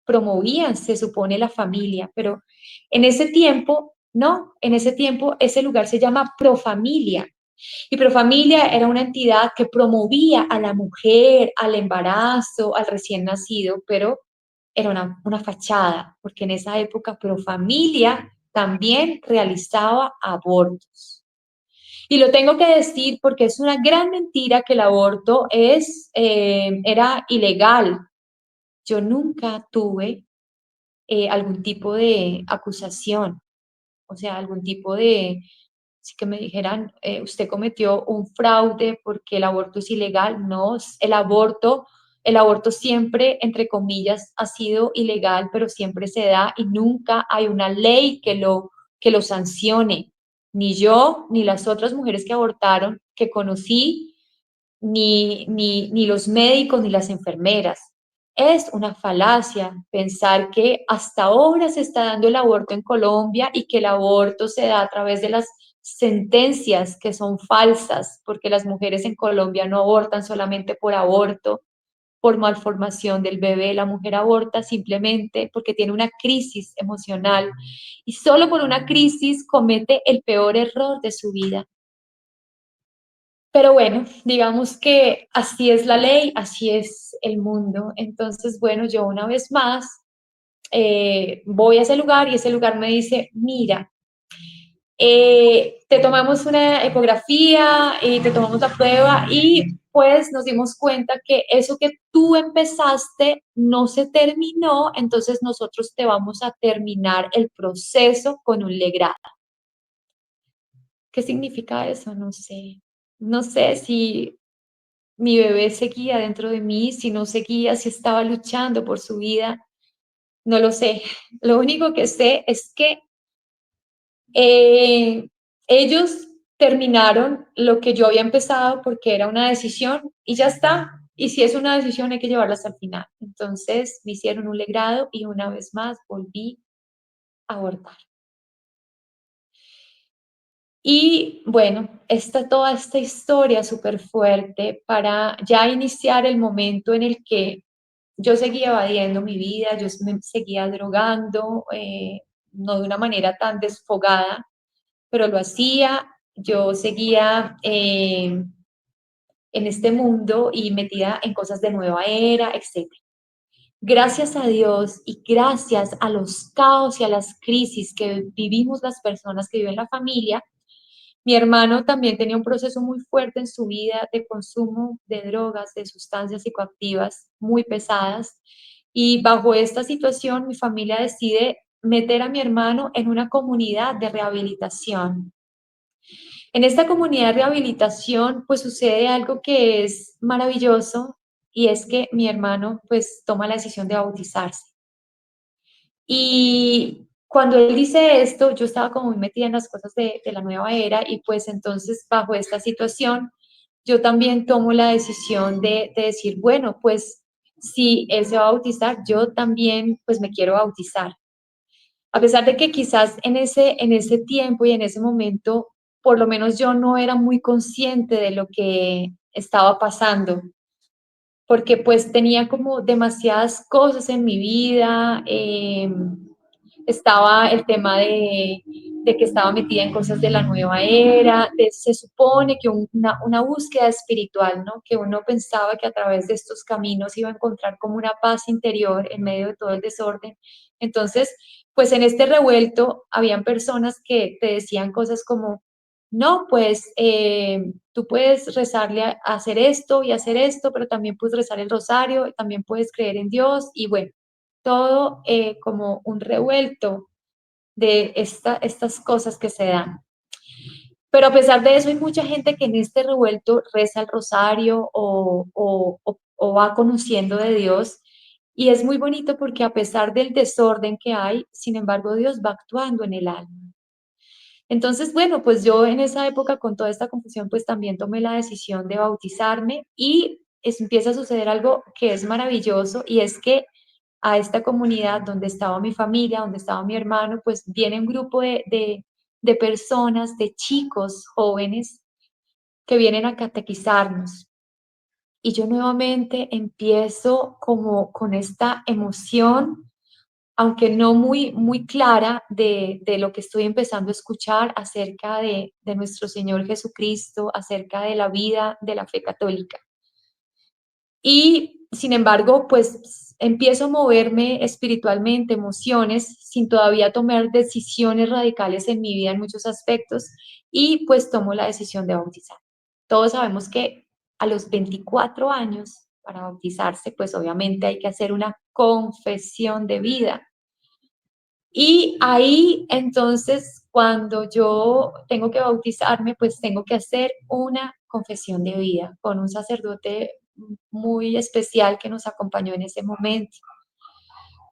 [SPEAKER 1] promovían, se supone, la familia, pero en ese tiempo, no, en ese tiempo ese lugar se llama Profamilia. Y Profamilia era una entidad que promovía a la mujer, al embarazo, al recién nacido, pero era una fachada, porque en esa época Profamilia también realizaba abortos. Y lo tengo que decir porque es una gran mentira que el aborto era ilegal. Yo nunca tuve algún tipo de acusación, o sea, algún tipo de, sí que me dijeran, usted cometió un fraude porque el aborto es ilegal. No, el aborto siempre, entre comillas, ha sido ilegal, pero siempre se da y nunca hay una ley que lo sancione. Ni yo, ni las otras mujeres que abortaron que conocí, ni los médicos, ni las enfermeras. Es una falacia pensar que hasta ahora se está dando el aborto en Colombia y que el aborto se da a través de las sentencias que son falsas, porque las mujeres en Colombia no abortan solamente por aborto, por malformación del bebé, la mujer aborta simplemente porque tiene una crisis emocional y solo por una crisis comete el peor error de su vida. Pero bueno, digamos que así es la ley, así es el mundo. Entonces, bueno, yo una vez más voy a ese lugar y ese lugar me dice, mira, te tomamos una ecografía y te tomamos la prueba y pues nos dimos cuenta que eso que tú empezaste no se terminó, entonces nosotros te vamos a terminar el proceso con un legrado. ¿Qué significa eso? No sé. No sé si mi bebé seguía dentro de mí, si no seguía, si estaba luchando por su vida, no lo sé. Lo único que sé es que eh, ellos terminaron lo que yo había empezado porque era una decisión y ya está. Y si es una decisión hay que llevarla hasta el final. Entonces me hicieron un legrado y una vez más volví a abortar. Y bueno, toda esta historia súper fuerte para ya iniciar el momento en el que yo seguía evadiendo mi vida, yo me seguía drogando, no de una manera tan desfogada, pero lo hacía yo seguía en este mundo y metida en cosas de nueva era, etcétera. Gracias a Dios y gracias a los caos y a las crisis que vivimos las personas que viven la familia, mi hermano también tenía un proceso muy fuerte en su vida de consumo de drogas, de sustancias psicoactivas muy pesadas. Y bajo esta situación, mi familia decide meter a mi hermano en una comunidad de rehabilitación. En esta comunidad de rehabilitación, pues sucede algo que es maravilloso y es que mi hermano pues toma la decisión de bautizarse. Y cuando él dice esto, yo estaba como muy metida en las cosas de la nueva era y pues entonces bajo esta situación, yo también tomo la decisión de decir, bueno, pues si él se va a bautizar, yo también pues me quiero bautizar. A pesar de que quizás en ese tiempo y en ese momento, por lo menos yo no era muy consciente de lo que estaba pasando, porque pues tenía como demasiadas cosas en mi vida, estaba el tema de que estaba metida en cosas de la nueva era, se supone que una búsqueda espiritual, ¿no? Que uno pensaba que a través de estos caminos iba a encontrar como una paz interior en medio de todo el desorden. Entonces, pues en este revuelto habían personas que te decían cosas como, no, pues tú puedes rezarle a hacer esto, pero también puedes rezar el rosario, también puedes creer en Dios y bueno, todo como un revuelto de estas cosas que se dan. Pero a pesar de eso, hay mucha gente que en este revuelto reza el rosario o va conociendo de Dios. Y es muy bonito porque a pesar del desorden que hay, sin embargo, Dios va actuando en el alma. Entonces, bueno, pues yo en esa época con toda esta confusión, pues también tomé la decisión de bautizarme y empieza a suceder algo que es maravilloso y es que a esta comunidad donde estaba mi familia, donde estaba mi hermano, pues viene un grupo de personas, de chicos jóvenes que vienen a catequizarnos. Y yo nuevamente empiezo como con esta emoción, aunque no muy clara, de lo que estoy empezando a escuchar acerca de nuestro Señor Jesucristo, acerca de la vida de la fe católica. Y sin embargo, pues empiezo a moverme espiritualmente, emociones, sin todavía tomar decisiones radicales en mi vida en muchos aspectos, y pues tomo la decisión de bautizar. Todos sabemos que a los 24 años, para bautizarse, pues obviamente hay que hacer una confesión de vida. Y ahí entonces, cuando yo tengo que bautizarme, pues tengo que hacer una confesión de vida con un sacerdote muy especial que nos acompañó en ese momento.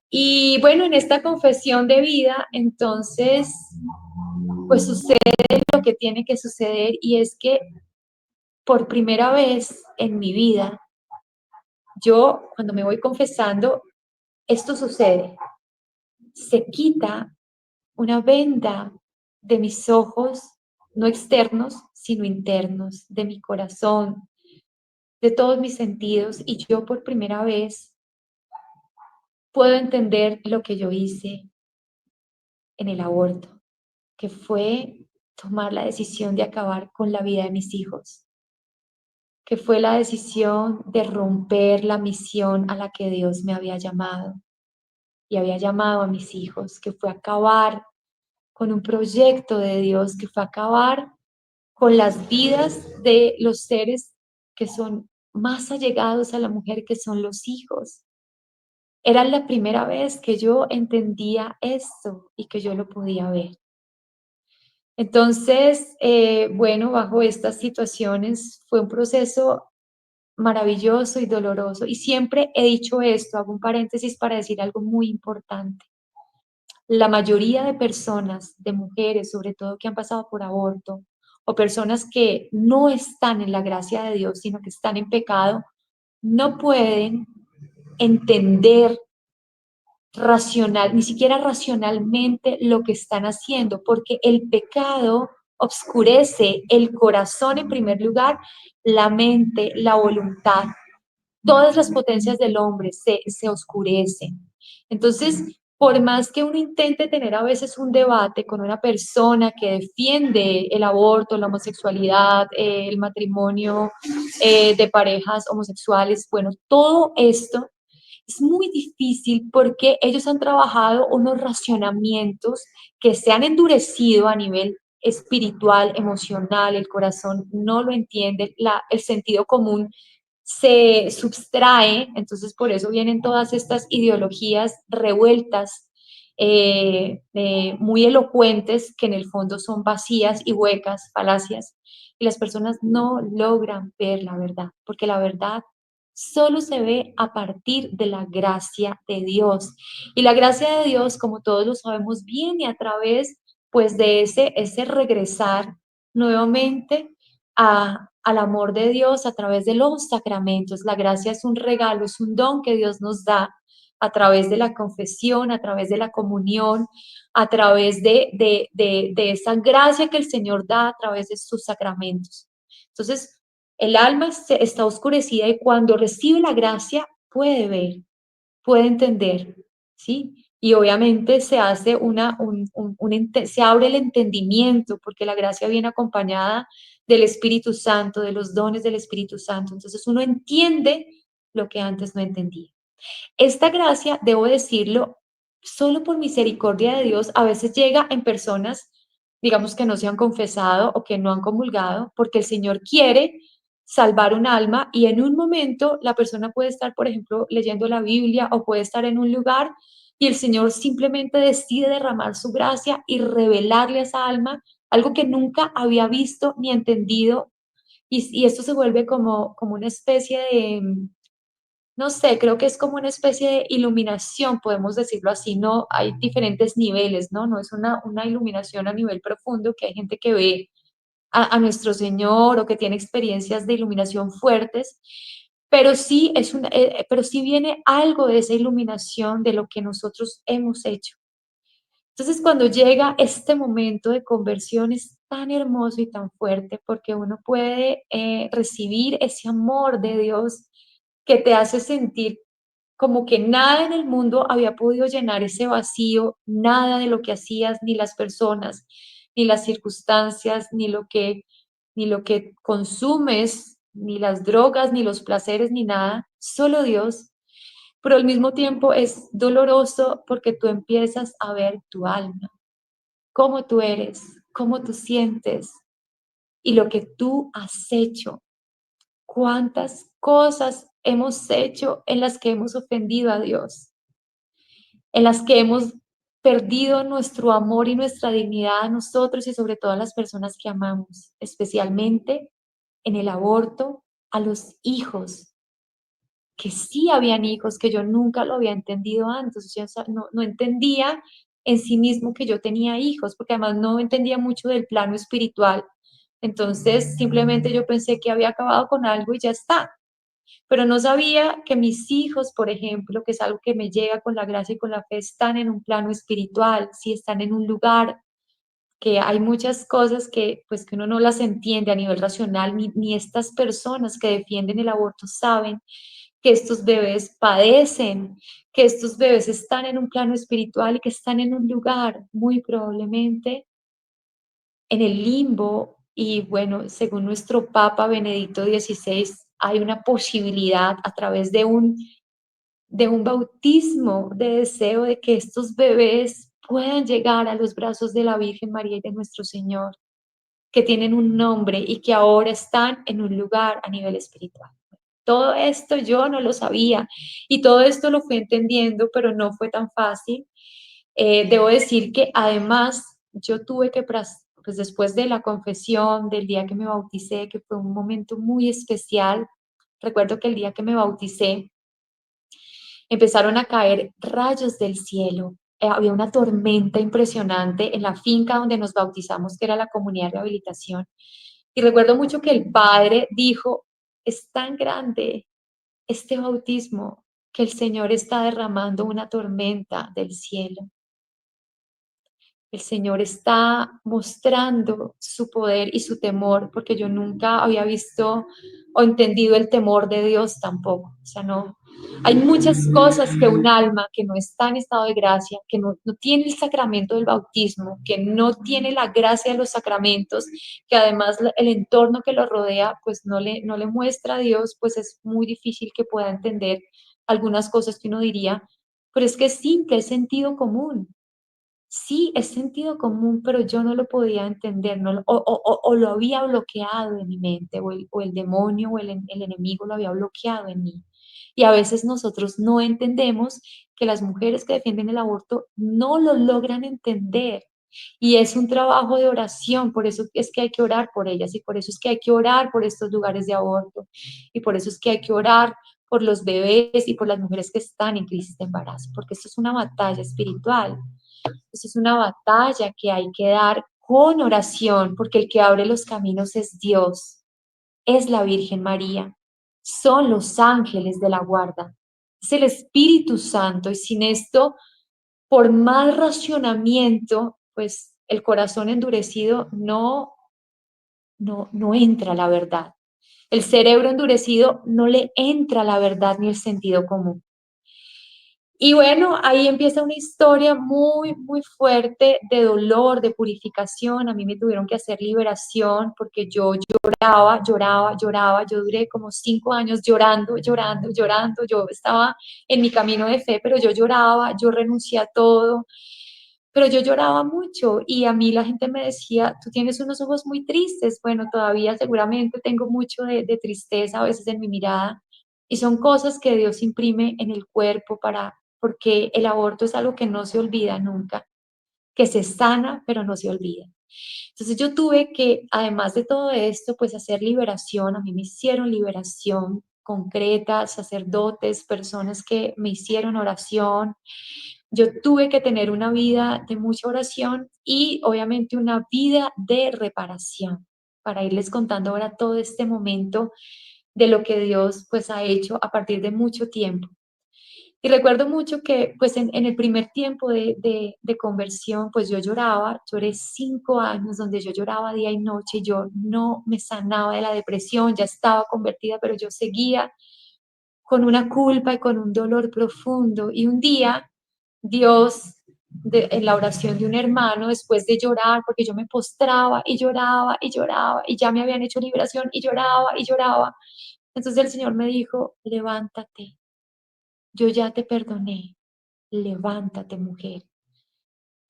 [SPEAKER 1] Y bueno, en esta confesión de vida, entonces, pues sucede lo que tiene que suceder y es que por primera vez en mi vida, yo cuando me voy confesando, esto sucede. Se quita una venda de mis ojos, no externos, sino internos, de mi corazón, de todos mis sentidos, y yo por primera vez puedo entender lo que yo hice en el aborto, que fue tomar la decisión de acabar con la vida de mis hijos, que fue la decisión de romper la misión a la que Dios me había llamado y había llamado a mis hijos, que fue acabar con un proyecto de Dios, que fue acabar con las vidas de los seres que son más allegados a la mujer, que son los hijos. Era la primera vez que yo entendía esto y que yo lo podía ver. Entonces, bueno, bajo estas situaciones fue un proceso maravilloso y doloroso. Y siempre he dicho esto, hago un paréntesis para decir algo muy importante. La mayoría de personas, de mujeres, sobre todo que han pasado por aborto, o personas que no están en la gracia de Dios, sino que están en pecado, no pueden entender racional, ni siquiera racionalmente lo que están haciendo, porque el pecado obscurece el corazón en primer lugar, la mente, la voluntad, todas las potencias del hombre se oscurecen. Entonces, por más que uno intente tener a veces un debate con una persona que defiende el aborto, la homosexualidad, el matrimonio de parejas homosexuales, bueno, todo esto es muy difícil porque ellos han trabajado unos racionamientos que se han endurecido a nivel espiritual, emocional, el corazón no lo entiende, el sentido común se subtrae, entonces por eso vienen todas estas ideologías revueltas, muy elocuentes, que en el fondo son vacías y huecas, falacias, y las personas no logran ver la verdad, porque la verdad solo se ve a partir de la gracia de Dios. Y la gracia de Dios, como todos lo sabemos, viene a través, pues, de ese regresar nuevamente al amor de Dios a través de los sacramentos. La gracia es un regalo, es un don que Dios nos da a través de la confesión, a través de la comunión, a través de esa gracia que el Señor da a través de sus sacramentos. Entonces, el alma está oscurecida y cuando recibe la gracia puede ver, puede entender, ¿sí? Y obviamente se hace se abre el entendimiento, porque la gracia viene acompañada del Espíritu Santo, de los dones del Espíritu Santo. Entonces uno entiende lo que antes no entendía. Esta gracia, debo decirlo, solo por misericordia de Dios, a veces llega en personas, digamos, que no se han confesado o que no han comulgado, porque el Señor quiere salvar un alma y en un momento la persona puede estar, por ejemplo, leyendo la Biblia o puede estar en un lugar y el Señor simplemente decide derramar su gracia y revelarle a esa alma algo que nunca había visto ni entendido y esto se vuelve como una especie de, no sé, creo que es como una especie de iluminación, podemos decirlo así, ¿no? Hay diferentes niveles, ¿no? No es una iluminación a nivel profundo, que hay gente que ve a nuestro Señor o que tiene experiencias de iluminación fuertes, pero sí, pero sí viene algo de esa iluminación de lo que nosotros hemos hecho. Entonces, cuando llega este momento de conversión es tan hermoso y tan fuerte porque uno puede recibir ese amor de Dios que te hace sentir como que nada en el mundo había podido llenar ese vacío, nada de lo que hacías, ni las personas, ni las circunstancias, ni lo que consumes, ni las drogas, ni los placeres, ni nada, solo Dios. Pero al mismo tiempo es doloroso porque tú empiezas a ver tu alma, cómo tú eres, cómo tú sientes y lo que tú has hecho. Cuántas cosas hemos hecho en las que hemos ofendido a Dios, en las que hemos perdido nuestro amor y nuestra dignidad a nosotros y sobre todo a las personas que amamos, especialmente en el aborto, a los hijos, que sí habían hijos, que yo nunca lo había entendido antes, o sea, no entendía en sí mismo que yo tenía hijos, porque además no entendía mucho del plano espiritual. Entonces, simplemente yo pensé que había acabado con algo y ya está. Pero no sabía que mis hijos, por ejemplo, que es algo que me llega con la gracia y con la fe, están en un plano espiritual, sí están en un lugar que hay muchas cosas que, pues, que uno no las entiende a nivel racional, ni estas personas que defienden el aborto saben que estos bebés padecen, que estos bebés están en un plano espiritual y que están en un lugar muy probablemente en el limbo. Y bueno, según nuestro Papa Benedicto XVI, hay una posibilidad a través de un bautismo de deseo de que estos bebés puedan llegar a los brazos de la Virgen María y de nuestro Señor, que tienen un nombre y que ahora están en un lugar a nivel espiritual. Todo esto yo no lo sabía y todo esto lo fui entendiendo, pero no fue tan fácil. Debo decir que además yo tuve que, pues después de la confesión, del día que me bauticé, que fue un momento muy especial, recuerdo que el día que me bauticé, empezaron a caer rayos del cielo. Había una tormenta impresionante en la finca donde nos bautizamos, que era la comunidad de rehabilitación. Y recuerdo mucho que el padre dijo, es tan grande este bautismo que el Señor está derramando una tormenta del cielo. El Señor está mostrando su poder y su porque yo nunca había visto o entendido el temor de Dios tampoco. O sea, no, Hay muchas cosas que un alma que no está en estado de gracia, que no tiene el sacramento del bautismo, que no tiene la gracia de los sacramentos, que además el entorno que lo rodea pues no le muestra a Dios, pues es muy difícil que pueda entender algunas cosas que uno diría, pero es que es simple, es sentido común. Sí, es sentido común, pero yo no lo podía entender, no o lo había bloqueado en mi mente, o el demonio o el enemigo lo había bloqueado en mí. Y a veces nosotros no entendemos que las mujeres que defienden el aborto no lo logran entender. Y es un trabajo de oración, por eso es que hay que orar por ellas y por eso es que hay que orar por estos lugares de aborto y por eso es que hay que orar por los bebés y por las mujeres que están en crisis de embarazo, porque esto es una batalla espiritual. Esto es una batalla que hay que dar con oración, porque el que abre los caminos es Dios, es la Virgen María, son los ángeles de la guarda, es el Espíritu Santo. Y sin esto, por más racionamiento, pues el corazón endurecido no entra la verdad. El cerebro endurecido no le entra la verdad ni el sentido común. Y bueno, ahí empieza una historia muy, muy fuerte de dolor, de purificación. A mí me tuvieron que hacer liberación porque yo lloraba, lloraba, lloraba. Yo duré como 5 años llorando, llorando, llorando. Yo estaba en mi camino de fe, pero yo lloraba, yo renuncié a todo, pero yo lloraba mucho y a mí la gente me decía, tú tienes unos ojos muy tristes. Bueno, todavía seguramente tengo mucho de tristeza a veces en mi mirada y son cosas que Dios imprime en el cuerpo porque el aborto es algo que no se olvida nunca, que se sana, pero no se olvida. Entonces yo tuve que, además de todo esto, pues hacer liberación. A mí me hicieron liberación concreta, sacerdotes, personas que me hicieron oración. Yo tuve que tener una vida de mucha oración y obviamente una vida de reparación para irles contando ahora todo este momento de lo que Dios pues ha hecho a partir de mucho tiempo. Y recuerdo mucho que pues en el primer tiempo de conversión pues yo lloraba, lloré 5 años donde yo lloraba día y noche, yo no me sanaba de la depresión, ya estaba convertida, pero yo seguía con una culpa y con un dolor profundo. Y un día Dios, en la oración de un hermano, después de llorar, porque yo me postraba y lloraba y lloraba y ya me habían hecho liberación y lloraba y lloraba, entonces el Señor me dijo, levántate, yo ya te perdoné, levántate, mujer.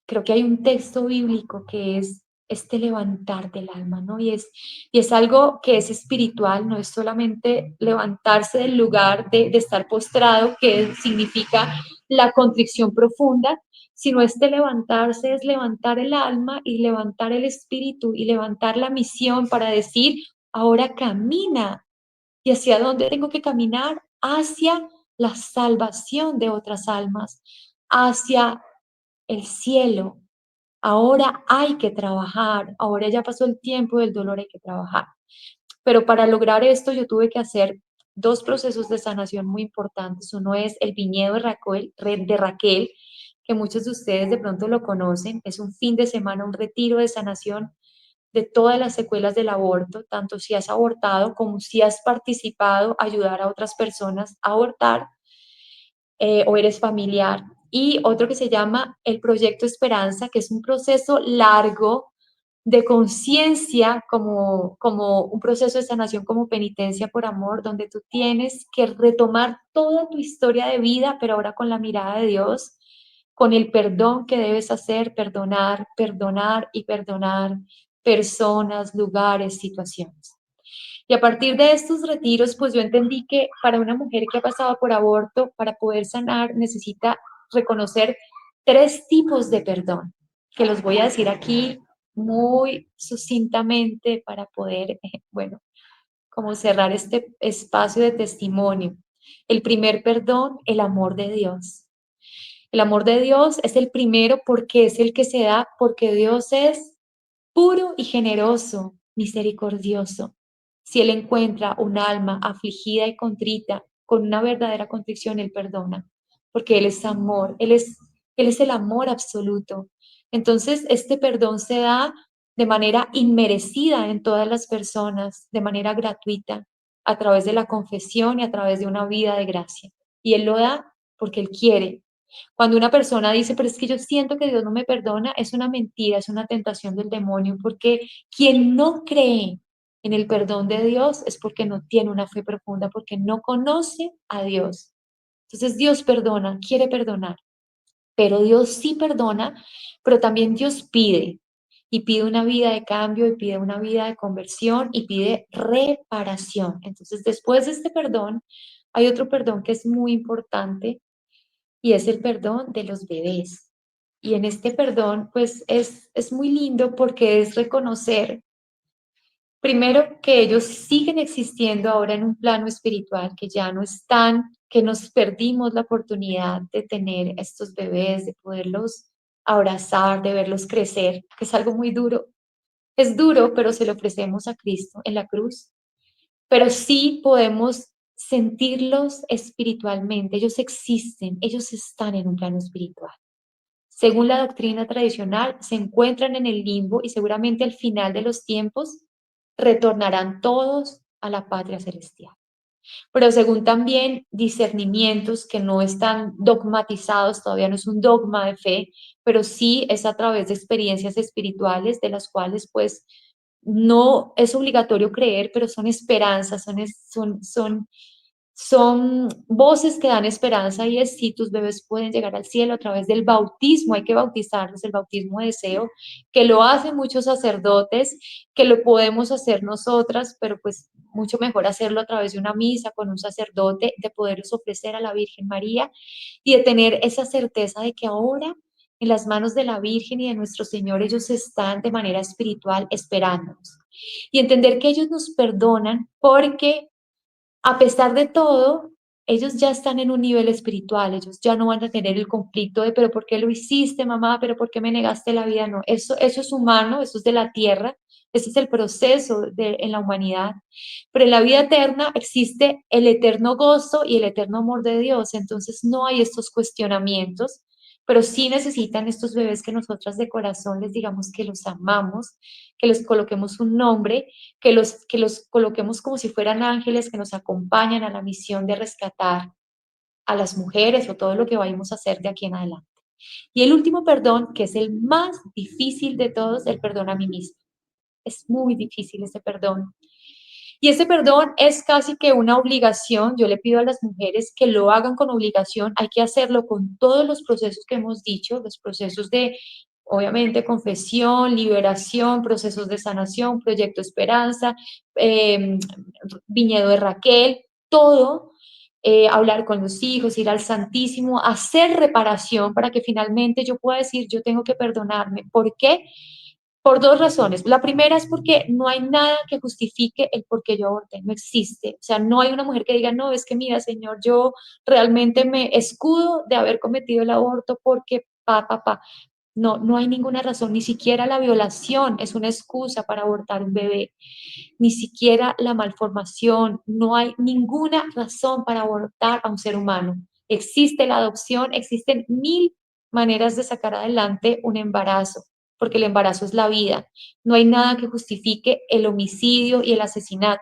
[SPEAKER 1] Creo que hay un texto bíblico que es este levantar del alma, ¿no? Y es algo que es espiritual, no es solamente levantarse del lugar de estar postrado, que significa la contrición profunda, sino este levantarse es levantar el alma y levantar el espíritu y levantar la misión para decir, ahora camina. ¿Y hacia dónde tengo que caminar? Hacia la salvación de otras almas, hacia el cielo. Ahora hay que trabajar, ahora ya pasó el tiempo del dolor, hay que trabajar. Pero para lograr esto yo tuve que hacer dos procesos de sanación muy importantes. Uno es el viñedo de Raquel, que muchos de ustedes de pronto lo conocen. Es un fin de semana, un retiro de sanación de todas las secuelas del aborto, tanto si has abortado como si has participado, ayudar a otras personas a abortar o eres familiar. Y otro que se llama el Proyecto Esperanza, que es un proceso largo de conciencia, como un proceso de sanación, como penitencia por amor, donde tú tienes que retomar toda tu historia de vida, pero ahora con la mirada de Dios, con el perdón que debes hacer, perdonar, perdonar y perdonar personas, lugares, situaciones. Y a partir de estos retiros, pues yo entendí que para una mujer que ha pasado por aborto, para poder sanar, necesita reconocer 3 tipos de perdón, que los voy a decir aquí muy sucintamente para poder, bueno, como cerrar este espacio de testimonio. El primer perdón, el amor de Dios. El amor de Dios es el primero porque es el que se da, porque Dios es puro y generoso, misericordioso. Si Él encuentra un alma afligida y contrita, con una verdadera contrición, Él perdona, porque Él es amor, Él es el amor absoluto. Entonces, este perdón se da de manera inmerecida en todas las personas, de manera gratuita, a través de la confesión y a través de una vida de gracia. y Él lo da porque Él quiere. Cuando una persona dice, pero es que yo siento que Dios no me perdona, es una mentira, es una tentación del demonio, porque quien no cree en el perdón de Dios es porque no tiene una fe profunda, porque no conoce a Dios. Entonces Dios perdona, quiere perdonar, pero Dios sí perdona, pero también Dios pide, y pide una vida de cambio, y pide una vida de conversión, y pide reparación. Entonces, después de este perdón, hay otro perdón que es muy importante, y es el perdón de los bebés. Y en este perdón, pues es muy lindo porque es reconocer, primero, que ellos siguen existiendo ahora en un plano espiritual, que ya no están, que nos perdimos la oportunidad de tener estos bebés, de poderlos abrazar, de verlos crecer, que es algo muy duro. Es duro, pero se lo ofrecemos a Cristo en la cruz. Pero sí podemos sentirlos espiritualmente. Ellos existen, ellos están en un plano espiritual. Según la doctrina tradicional, se encuentran en el limbo y seguramente al final de los tiempos retornarán todos a la patria celestial. Pero según también discernimientos que no están dogmatizados, todavía no es un dogma de fe, pero sí es a través de experiencias espirituales de las cuales pues no es obligatorio creer, pero son esperanzas, son voces que dan esperanza, y es si tus bebés pueden llegar al cielo a través del bautismo. Hay que bautizarlos, el bautismo de deseo, que lo hacen muchos sacerdotes, que lo podemos hacer nosotras, pero pues mucho mejor hacerlo a través de una misa con un sacerdote, de poderlos ofrecer a la Virgen María y de tener esa certeza de que ahora en las manos de la Virgen y de nuestro Señor ellos están de manera espiritual esperándonos. Y entender que ellos nos perdonan porque a pesar de todo, ellos ya están en un nivel espiritual, ellos ya no van a tener el conflicto de, pero ¿por qué lo hiciste, mamá? ¿Pero por qué me negaste la vida? No, eso es humano, eso es de la tierra, ese es el proceso en la humanidad. Pero en la vida eterna existe el eterno gozo y el eterno amor de Dios, entonces no hay estos cuestionamientos, pero sí necesitan estos bebés que nosotras de corazón les digamos que los amamos, que les coloquemos un nombre, que los coloquemos como si fueran ángeles que nos acompañan a la misión de rescatar a las mujeres o todo lo que vayamos a hacer de aquí en adelante. Y el último perdón, que es el más difícil de todos, el perdón a mí misma. Es muy difícil ese perdón. Y ese perdón es casi que una obligación. Yo le pido a las mujeres que lo hagan con obligación. Hay que hacerlo con todos los procesos que hemos dicho, los procesos de, obviamente, confesión, liberación, procesos de sanación, proyecto Esperanza, eh, viñedo de Raquel, todo. Hablar con los hijos, ir al Santísimo, hacer reparación para que finalmente yo pueda decir, yo tengo que perdonarme. ¿Por qué? Por dos razones. La primera es porque no hay nada que justifique el por qué yo aborté, no existe. O sea, no hay una mujer que diga, no, es que mira, señor, yo realmente me escudo de haber cometido el aborto porque pa. No, no hay ninguna razón, ni siquiera la violación es una excusa para abortar un bebé, ni siquiera la malformación, no hay ninguna razón para abortar a un ser humano. Existe la adopción, existen mil maneras de sacar adelante un embarazo, porque el embarazo es la vida. No hay nada que justifique el homicidio y el asesinato.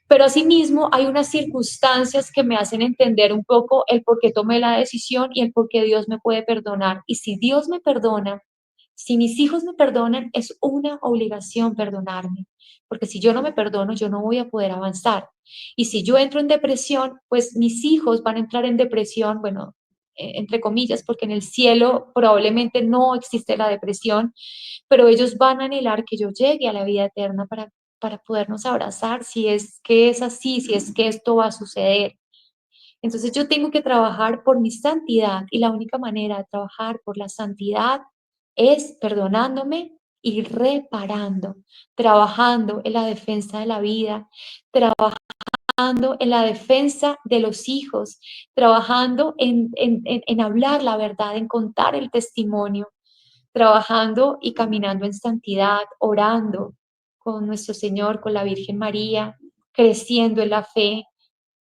[SPEAKER 1] Pero asimismo hay unas circunstancias que me hacen entender un poco el por qué tomé la decisión y el por qué Dios me puede perdonar. Y si Dios me perdona, si mis hijos me perdonan, es una obligación perdonarme, porque si yo no me perdono, yo no voy a poder avanzar. Y si yo entro en depresión, pues mis hijos van a entrar en depresión, bueno, entre comillas, porque en el cielo probablemente no existe la depresión, pero ellos van a anhelar que yo llegue a la vida eterna para podernos abrazar, si es que es así, si es que esto va a suceder. Entonces yo tengo que trabajar por mi santidad, y la única manera de trabajar por la santidad es perdonándome y reparando, trabajando en la defensa de la vida, trabajando en la defensa de los hijos, trabajando en hablar la verdad, en contar el testimonio, trabajando y caminando en santidad, orando con nuestro Señor, con la Virgen María, creciendo en la fe.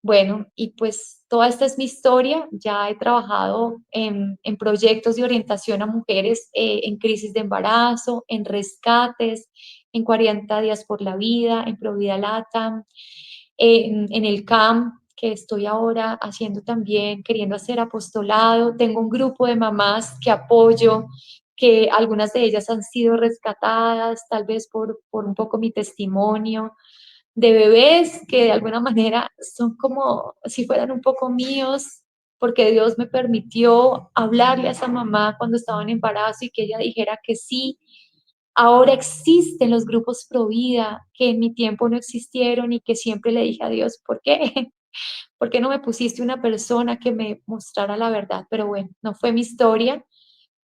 [SPEAKER 1] Bueno, y pues toda esta es mi historia. Ya he trabajado en proyectos de orientación a mujeres en crisis de embarazo, en rescates, en 40 días por la vida, en Provida Latam, en el CAM. que estoy ahora haciendo también, queriendo hacer apostolado. Tengo un grupo de mamás que apoyo, que algunas de ellas han sido rescatadas, tal vez por un poco mi testimonio, de bebés que de alguna manera son como si fueran un poco míos, porque Dios me permitió hablarle a esa mamá cuando estaba en embarazo y que ella dijera que sí. Ahora existen los grupos pro vida que en mi tiempo no existieron y que siempre le dije a Dios, ¿por qué? ¿Por qué no me pusiste una persona que me mostrara la verdad? Pero bueno, no fue mi historia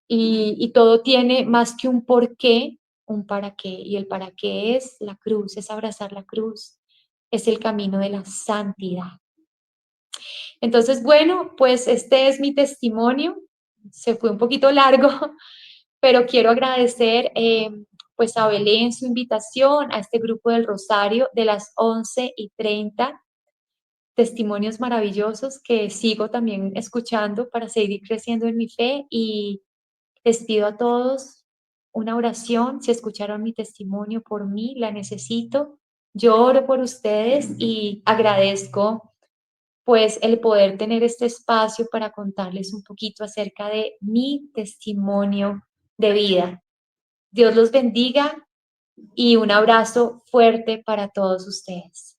[SPEAKER 1] y todo tiene más que un por qué, un para qué. Y el para qué es la cruz, es abrazar la cruz, es el camino de la santidad. Entonces, bueno, pues este es mi testimonio. Se fue un poquito largo, pero quiero agradecer pues a Belén su invitación a este grupo del Rosario de las 11:30. Testimonios maravillosos que sigo también escuchando para seguir creciendo en mi fe y les pido a todos una oración. Si escucharon mi testimonio por mí, la necesito. Yo oro por ustedes y agradezco pues el poder tener este espacio para contarles un poquito acerca de mi testimonio de vida. Dios los bendiga y un abrazo fuerte para todos ustedes.